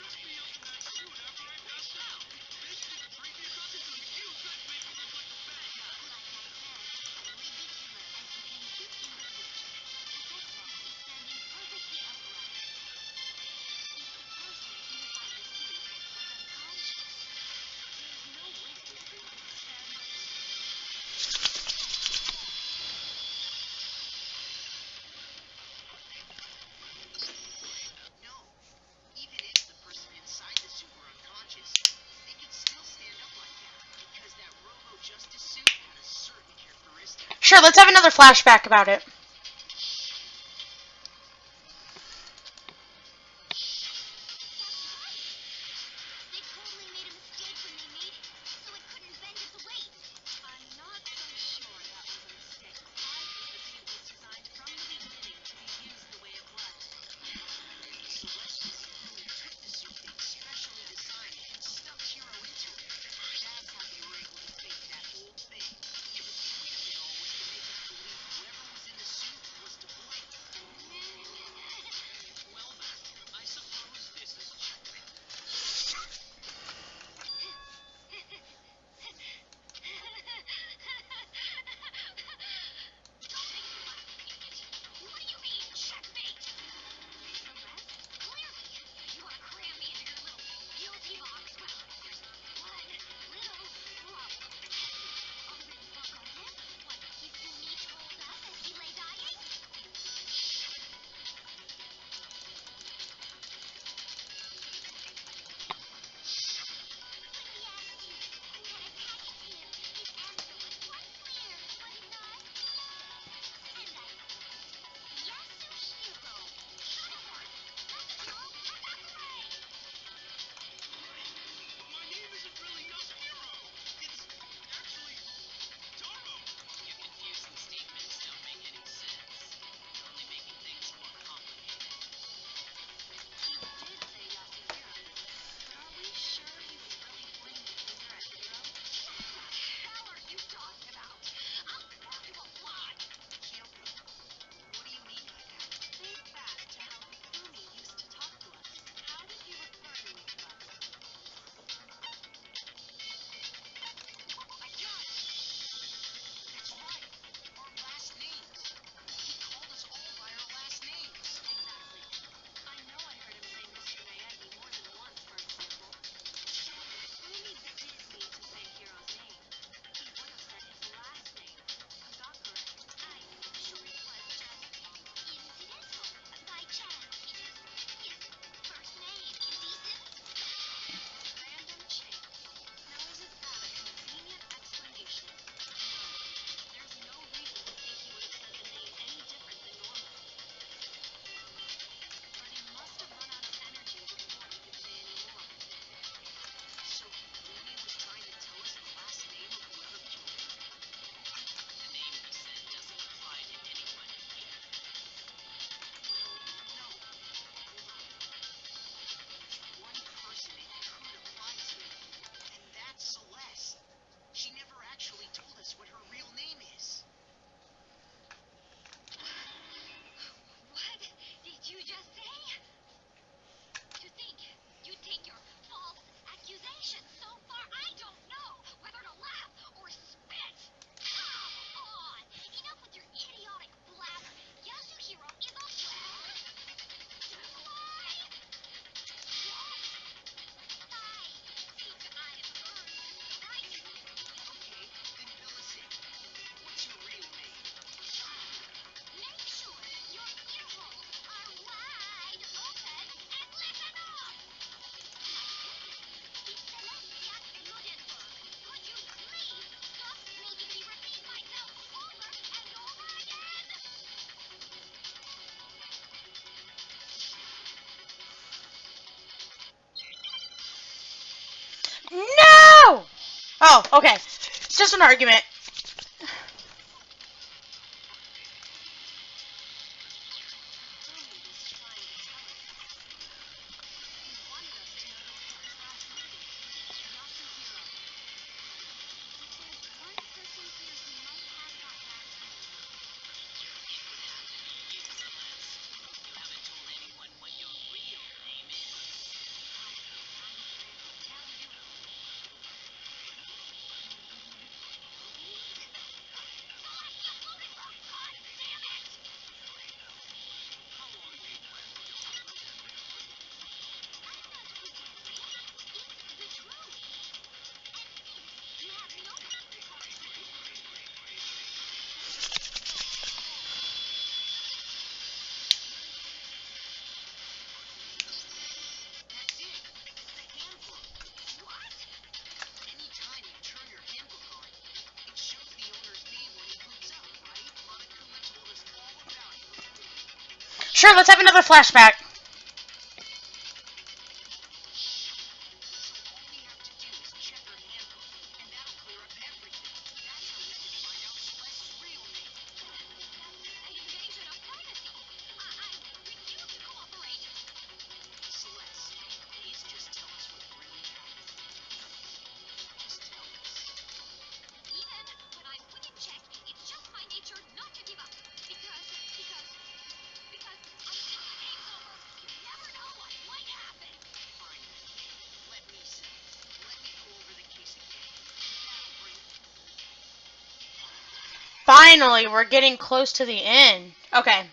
Dressed me up in that suit after I passed out. This shit previous episode you tried to make me look like a bad guy. Like I said, ridiculous as you can fit in the picture. The textbook is standing perfectly upright. If the person inside the suit was unconscious, there's no way they could stand up straight. No. Even if the person inside the suit were unconscious, they could still stand up like that because that Robo Justice suit had a certain characteristic. sure, let's have another flashback about it. They totally made a mistake when they made it, so it couldn't bend its weight. I'm not so sure that was a mistake. I think the suit was designed from the beginning to be used the way it was. Maybe Celeste was the one who took the suit they specially designed and stuck Hero into it. That's how they were able to fake that whole thing. The point of it all was to make us believe whoever was in the suit was to blame. Well then, I suppose this is checkmate. Don't make me laugh, idiot. What do you mean, checkmate? Celeste, clearly, you want to cram me into your little guilty box. Well, there's one little problem. Have you already book on this? What Hifumi told us as he lay dying? When we asked you who had attacked him, his answer was quite clear, was it not? And I quote, Yasuhiro. Shut up! Yasuhiro Hatakure! But my name isn't really Yasuhiro. It's actually Taro. Your confusing statements don't make any sense. You're only making things more complicated. He did say Yasuhiro, but are we sure he was really pointing the finger at Hiro? What the hell are you talking about? I'll warn you a lot. Kyoko, what do you mean by that? Think back to how Hifumi used to talk to us. How did he refer to each of us? I got it! That's right. Our last names. He called us all by our last names. Exactly. I know I heard him say Mr. Nayagi more than once, for example. So Hifumi did mean to say Hiro's name. He would have said his last name, Kagakure. I'm sure it was just incidental. By chance, is his first name indecent? Random chance. Now isn't that a convenient explanation? No. There's no reason to think he would have said the name any different than normal. But he must have run out of energy before he could say any more. So Hifumi was trying to tell us the last name of whoever killed him? The name he said doesn't apply to anyone in here. Well, no. Hold on. There's one person it could apply to, and that's Celeste. She never actually told us what her real name is. What did you just say? To think you take your false accusations so far, I don't know whether to laugh or spit. Come on! Enough with your idiotic blabber. Yasuhiro is a what? Why? What? I think I've earned the right. Okay, then fill us in. What's your real name? Make sure your ear holes are wide open and listen up! It's Celestia Ludenberg. Could you please stop making me repeat myself over and over again? No! Oh, okay. It's just an argument. Hifumi was trying to tell us something. He wanted us to know the killer's last name, Yasuhiro. If there's one person here who might have that last name, Sure, let's have another flashback. So all we have to do is check her handbook, and that'll clear up everything. That's how we can find out Celeste's real name. An invasion of privacy. I refuse to cooperate. Celeste, please just tell us what really happened. Just tell us. Even when I'm put in check, it's just my nature not to give up. Because until the game's over, you never know what might happen. Fine then. Let me say. Let me go over the case again. And that'll bring... Finally, we're getting close to the end. Okay.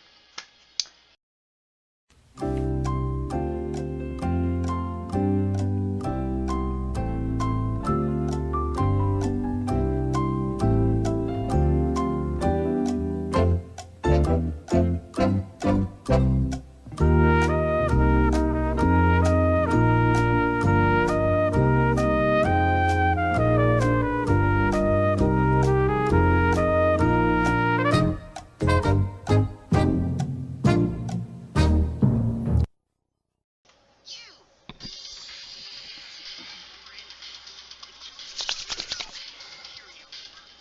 You! Brandon, the killer was himself to carry out the murder.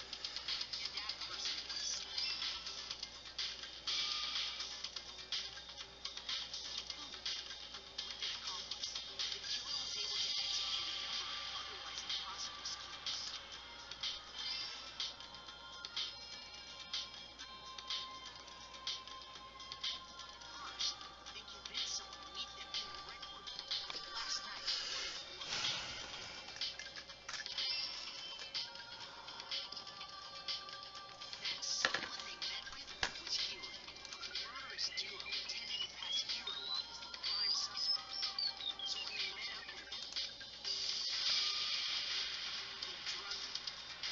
And that person was... With an accomplice, the killer was able to execute a number of otherwise impossible schemes. First, they convinced someone to meet them in the rec room. Last night, one of them was. That someone they met with was Hero, a murderous duo intending to pass Hero off as the prime suspect. So when they met up with him, they drugged him,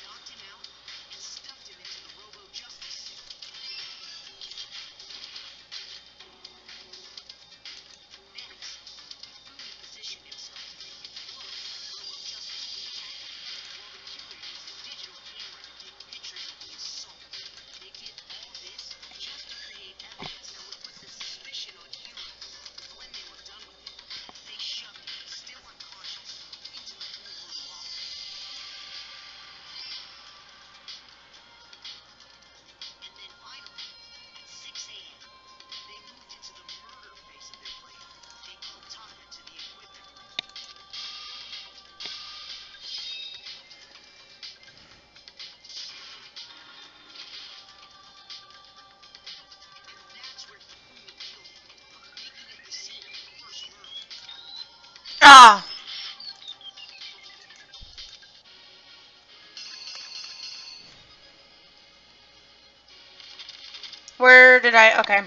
knocked him out, and stuffed him into the Robo-Justice suit. Next, Fumi positioned himself to make it look like Robo-Justice was attacking him, while the killer used a digital camera to take pictures of the assault. They did all this just to create evidence that would put the suspicion on Hero. When they were done with him, they shoved him, still unconscious, into the pool room locker. And then finally, at 6 a.m., they moved into the murder phase of their plan. They called Taka to the equipment room. And that's where Fumi killed him, making it the scene of the first murder. Ah. Where did I? Okay. Here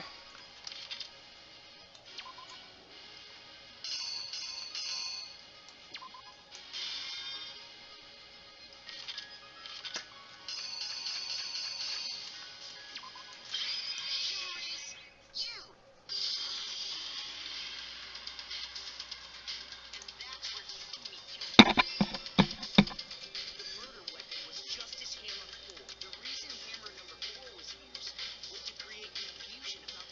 is you! And that's where Fumi killed him. The murder weapon was Justice Hammer 4. The reason Hammer number 4 was used was to create confusion about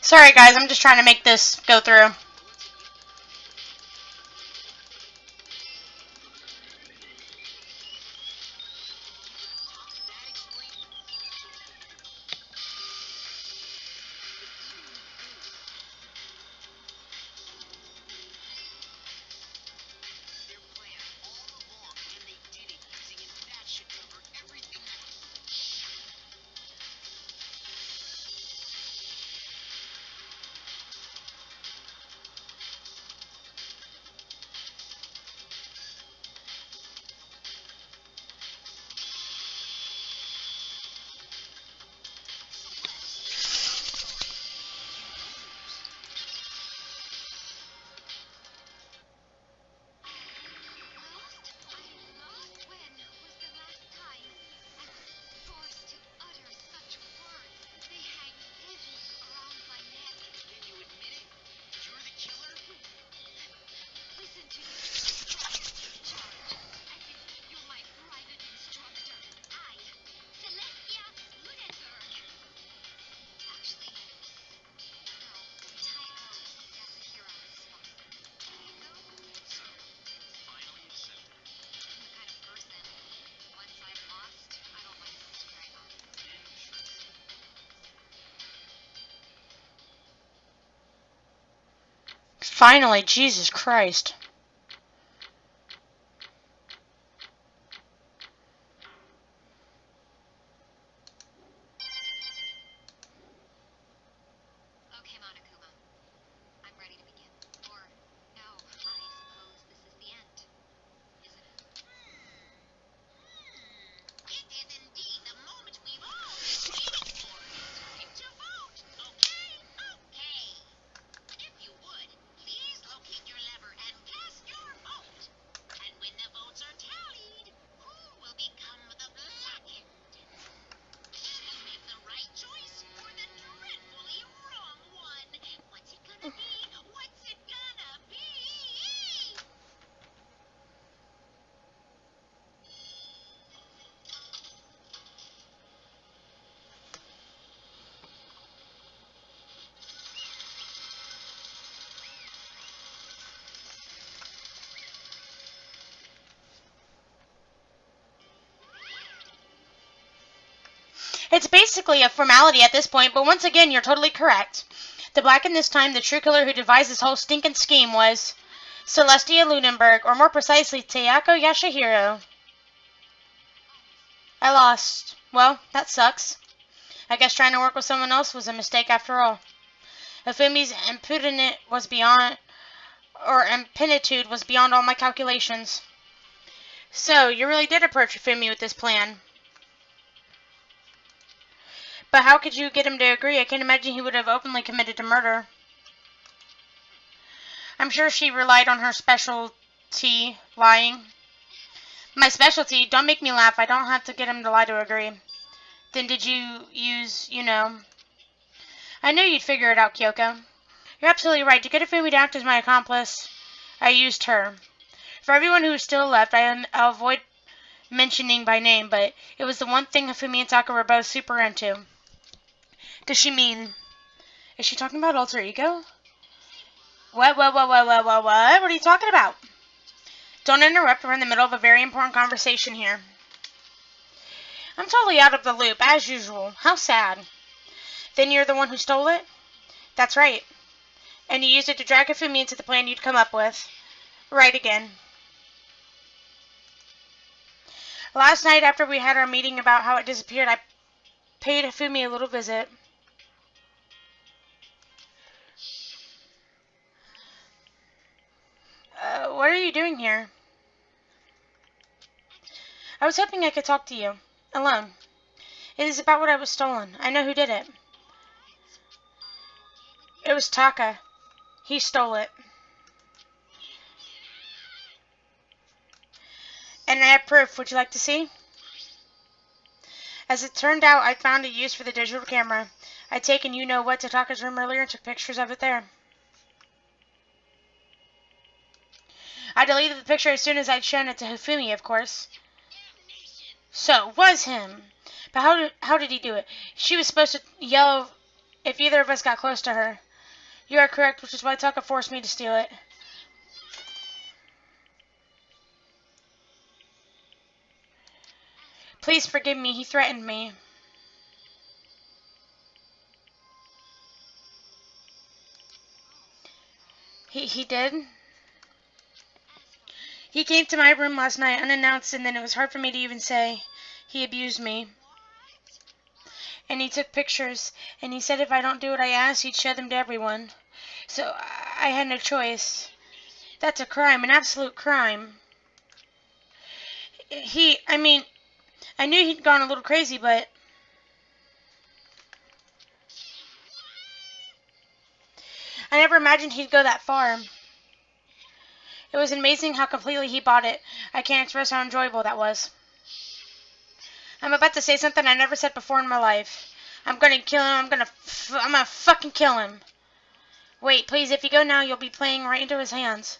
Sorry, guys. I'm just trying to make this go through. Their plan all along, and they did it using it. That should cover everything that. Lost? When was the last time I was forced to utter such words? They hang heavy around my neck. Then you admit it? You're the killer? Listen to you. Charge. As if you're my private instructor. I, Celestia Ludenberg. Actually, no. Tycho Yasuhiro is fine. Tycho? So, finally accepted. I'm the kind of person, once I'm lost, I don't like to straight up. Interesting. Finally, Jesus Christ. Okay, Monokuma. I'm ready to begin. Or, no, I suppose this is the end. Isn't it? It is indeed the moment we've all been waiting for. Time to vote. Okay? Okay. If you would, please locate your lever and cast your vote. And when the votes are tallied, who will become the blackened? Did you make the right choice or the dreadfully wrong one? What's it gonna be? What's it gonna be? It's basically a formality at this point, but once again, you're totally correct. The black in this time, the true killer who devised this whole stinking scheme was Celestia Lunenburg, or more precisely, Tayako Yashihiro. I lost. Well, that sucks. I guess trying to work with someone else was a mistake after all. Ifumi's impenitude was beyond all my calculations. So, you really did approach Ifumi with this plan. But how could you get him to agree? I can't imagine he would have openly committed to murder. I'm sure she relied on her specialty, lying. My specialty? Don't make me laugh. I don't have to get him to lie to agree. Then did you use, I knew you'd figure it out, Kyoko. You're absolutely right. To get Ifumi to act as my accomplice, I used her. For everyone who is still left, I'll avoid mentioning by name, but it was the one thing Ifumi and Taka were both super into. Does she mean... Is she talking about alter ego? What? What are you talking about? Don't interrupt. We're in the middle of a very important conversation here. I'm totally out of the loop, as usual. How sad. Then you're the one who stole it? That's right. And you used it to drag Ifumi into the plan you'd come up with. Right again. Last night, after we had our meeting about how it disappeared, I paid Ifumi a little visit. What are you doing here? I was hoping I could talk to you. Alone. It is about what I was stolen. I know who did it. It was Taka. He stole it. And I have proof. Would you like to see? As it turned out, I found a use for the digital camera. I'd taken you-know-what to Taka's room earlier and took pictures of it there. I deleted the picture as soon as I'd shown it to Hifumi, of course. So, it was him. But how did he do it? She was supposed to yell if either of us got close to her. You are correct, which is why Taka forced me to steal it. Please forgive me, he threatened me. He did? He came to my room last night unannounced, and then it was hard for me to even say. He abused me. And he took pictures, and he said if I don't do what I asked, he'd show them to everyone. So I had no choice. That's a crime, an absolute crime. I knew he'd gone a little crazy, but I never imagined he'd go that far. It was amazing how completely he bought it. I can't express how enjoyable that was. I'm about to say something I never said before in my life. I'm gonna kill him. I'm gonna fucking kill him. Wait, please, if you go now, you'll be playing right into his hands.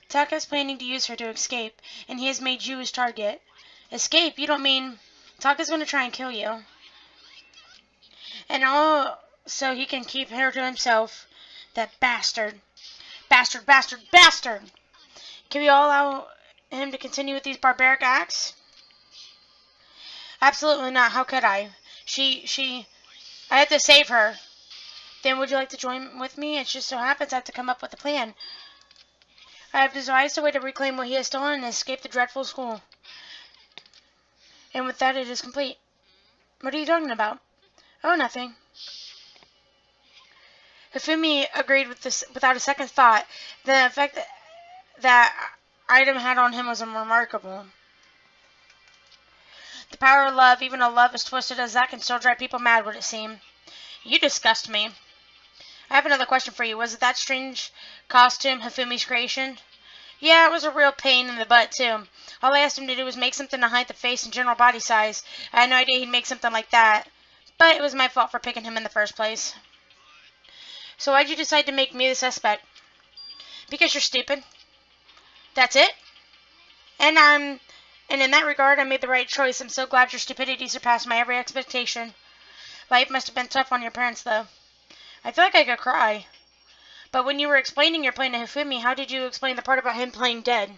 Taka's planning to use her to escape, and he has made you his target. Escape? You don't mean... Taka's gonna try and kill you. And all so he can keep her to himself. That bastard. Bastard, bastard, bastard! Can we all allow him to continue with these barbaric acts? Absolutely not. How could I? I had to save her. Then would you like to join with me? It just so happens I have to come up with a plan. I have devised a way to reclaim what he has stolen and escape the dreadful school. And with that, it is complete. What are you talking about? Oh, nothing. Hifumi agreed with this without a second thought. The effect that item had on him was remarkable. The power of love, even a love as twisted as that, can still drive people mad, would it seem. You disgust me. I have another question for you. Was it that strange costume Hifumi's creation? Yeah, it was a real pain in the butt, too. All I asked him to do was make something to hide the face and general body size. I had no idea he'd make something like that. But it was my fault for picking him in the first place. So why'd you decide to make me the suspect? Because you're stupid. That's it? And in that regard, I made the right choice. I'm so glad your stupidity surpassed my every expectation. Life must have been tough on your parents, though. I feel like I could cry. But when you were explaining your plan to Hifumi, how did you explain the part about him playing dead?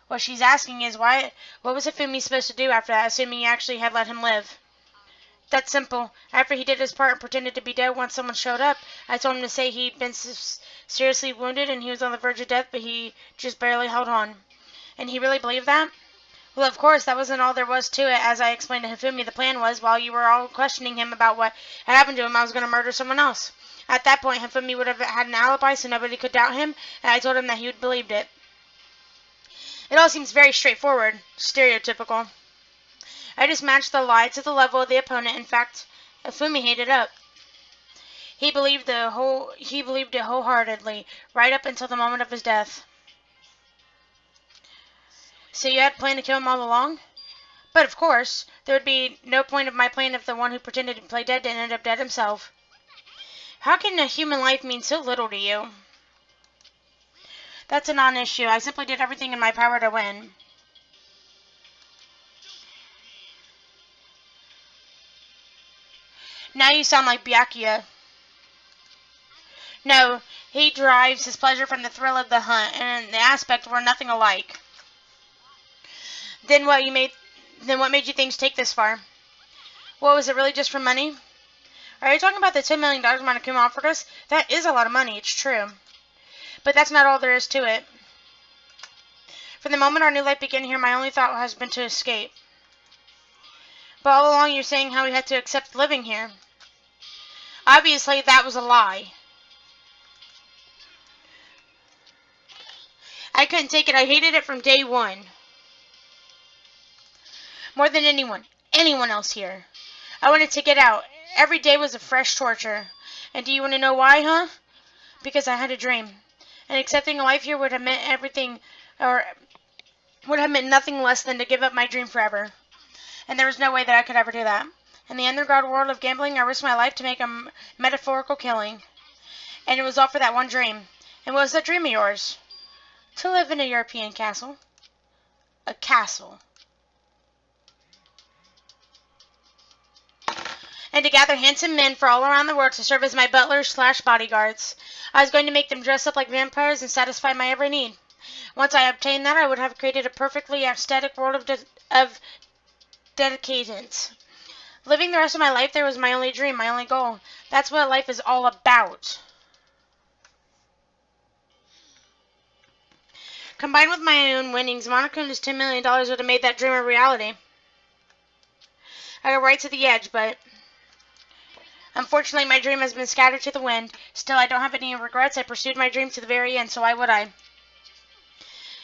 What she's asking is, what was Hifumi supposed to do after that, assuming you actually had let him live? That's simple. After he did his part and pretended to be dead once someone showed up, I told him to say he'd been seriously wounded and he was on the verge of death, but he just barely held on. And he really believed that? Well, of course, that wasn't all there was to it. As I explained to Hifumi, the plan was, while you were all questioning him about what had happened to him, I was going to murder someone else. At that point, Hifumi would have had an alibi so nobody could doubt him, and I told him that he would believed it. It all seems very straightforward, stereotypical. I just matched the lie to the level of the opponent. In fact, Hifumi hated up. He believed it wholeheartedly, right up until the moment of his death. So you had planned to kill him all along? But of course, there would be no point of my plan if the one who pretended to play dead didn't end up dead himself. How can a human life mean so little to you? That's a non-issue. I simply did everything in my power to win. Now you sound like Byakuya. No, he derives his pleasure from the thrill of the hunt, and the aspect were nothing alike. Then what made you think take this far? What, was it really just for money? Are you talking about the $10 million Monokuma offered us? That is a lot of money, it's true. But that's not all there is to it. From the moment our new life began here, my only thought has been to escape. But all along you're saying how we had to accept living here. Obviously, that was a lie. I couldn't take it. I hated it from day one. More than anyone else here. I wanted to get out. Every day was a fresh torture. And do you want to know why, huh? Because I had a dream. And accepting a life here would have meant would have meant nothing less than to give up my dream forever. And there was no way that I could ever do that. In the underground world of gambling, I risked my life to make a metaphorical killing. And it was all for that one dream. And what was that dream of yours? To live in a European castle. A castle. and to gather handsome men for all around the world to serve as my butlers/bodyguards. I was going to make them dress up like vampires and satisfy my every need. Once I obtained that, I would have created a perfectly aesthetic world of dedicatants. Living the rest of my life there was my only dream, my only goal. That's what life is all about. Combined with my own winnings, Monaco's $10 million would have made that dream a reality. I got right to the edge, but unfortunately my dream has been scattered to the wind. Still, I don't have any regrets. I pursued my dream to the very end, so why would I?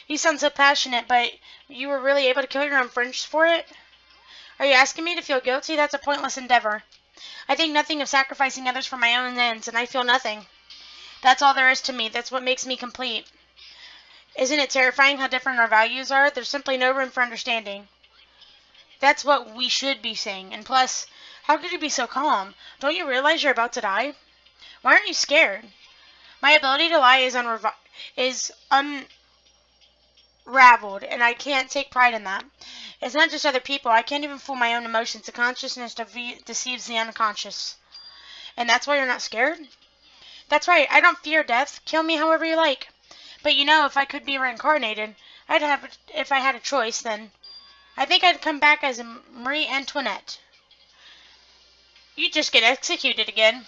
You sound so passionate, but you were really able to kill your own friends for it? Are you asking me to feel guilty? That's a pointless endeavor. I think nothing of sacrificing others for my own ends, and I feel nothing. That's all there is to me. That's what makes me complete. Isn't it terrifying how different our values are? There's simply no room for understanding. That's what we should be saying. And plus, how could you be so calm? Don't you realize you're about to die? Why aren't you scared? My ability to lie is unraveled, and I can't take pride in that. It's not just other people. I can't even fool my own emotions. The consciousness deceives the unconscious. And that's why you're not scared? That's right. I don't fear death. Kill me however you like. But you know, if I could be reincarnated, if I had a choice, then I think I'd come back as a Marie Antoinette. You'd just get executed again.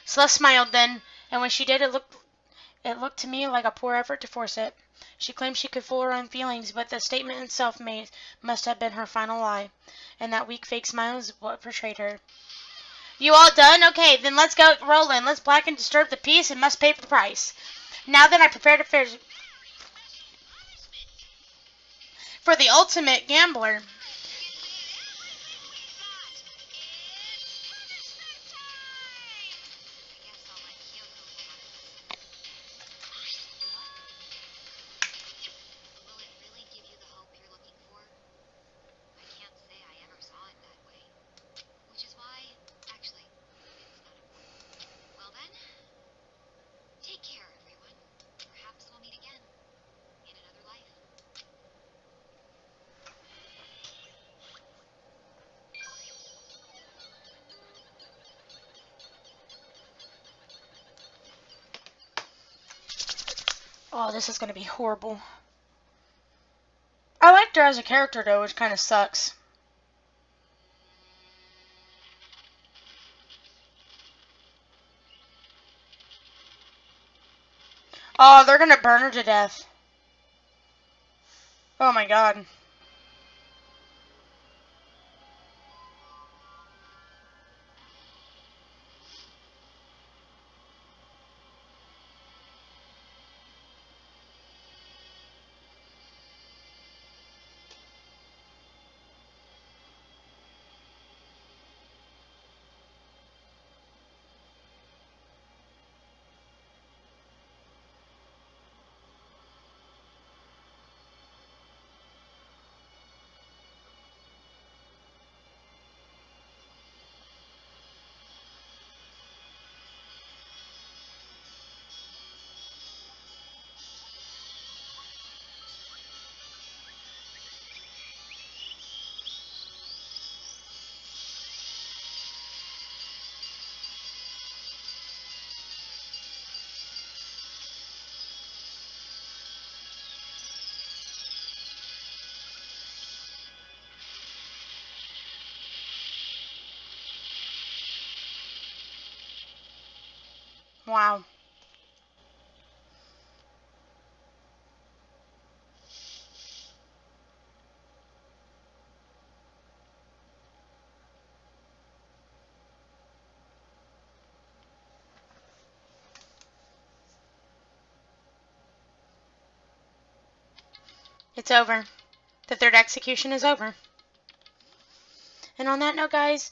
Celeste smiled then, and when she did, it looked to me like a poor effort to force it. She claimed she could fool her own feelings, but the statement itself must have been her final lie, and that weak fake smile is what betrayed her. You all done? Okay, then let's go rolling. Let's black and disturb the peace and must pay the price. Now then, I prepared affairs for the ultimate gambler. Oh, this is going to be horrible. I liked her as a character, though, which kind of sucks. Oh, they're going to burn her to death. Oh my god. Wow. It's over. The third execution is over. And on that note, guys,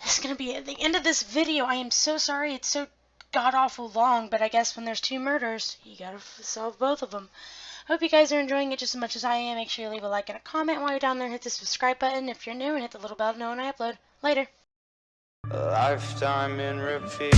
this is going to be at the end of this video. I am so sorry it's so god-awful long, but I guess when there's two murders, you gotta solve both of them. Hope you guys are enjoying it just as much as I am. Make sure you leave a like and a comment while you're down there. Hit the subscribe button if you're new, and hit the little bell to know when I upload. Later. A lifetime in repeat.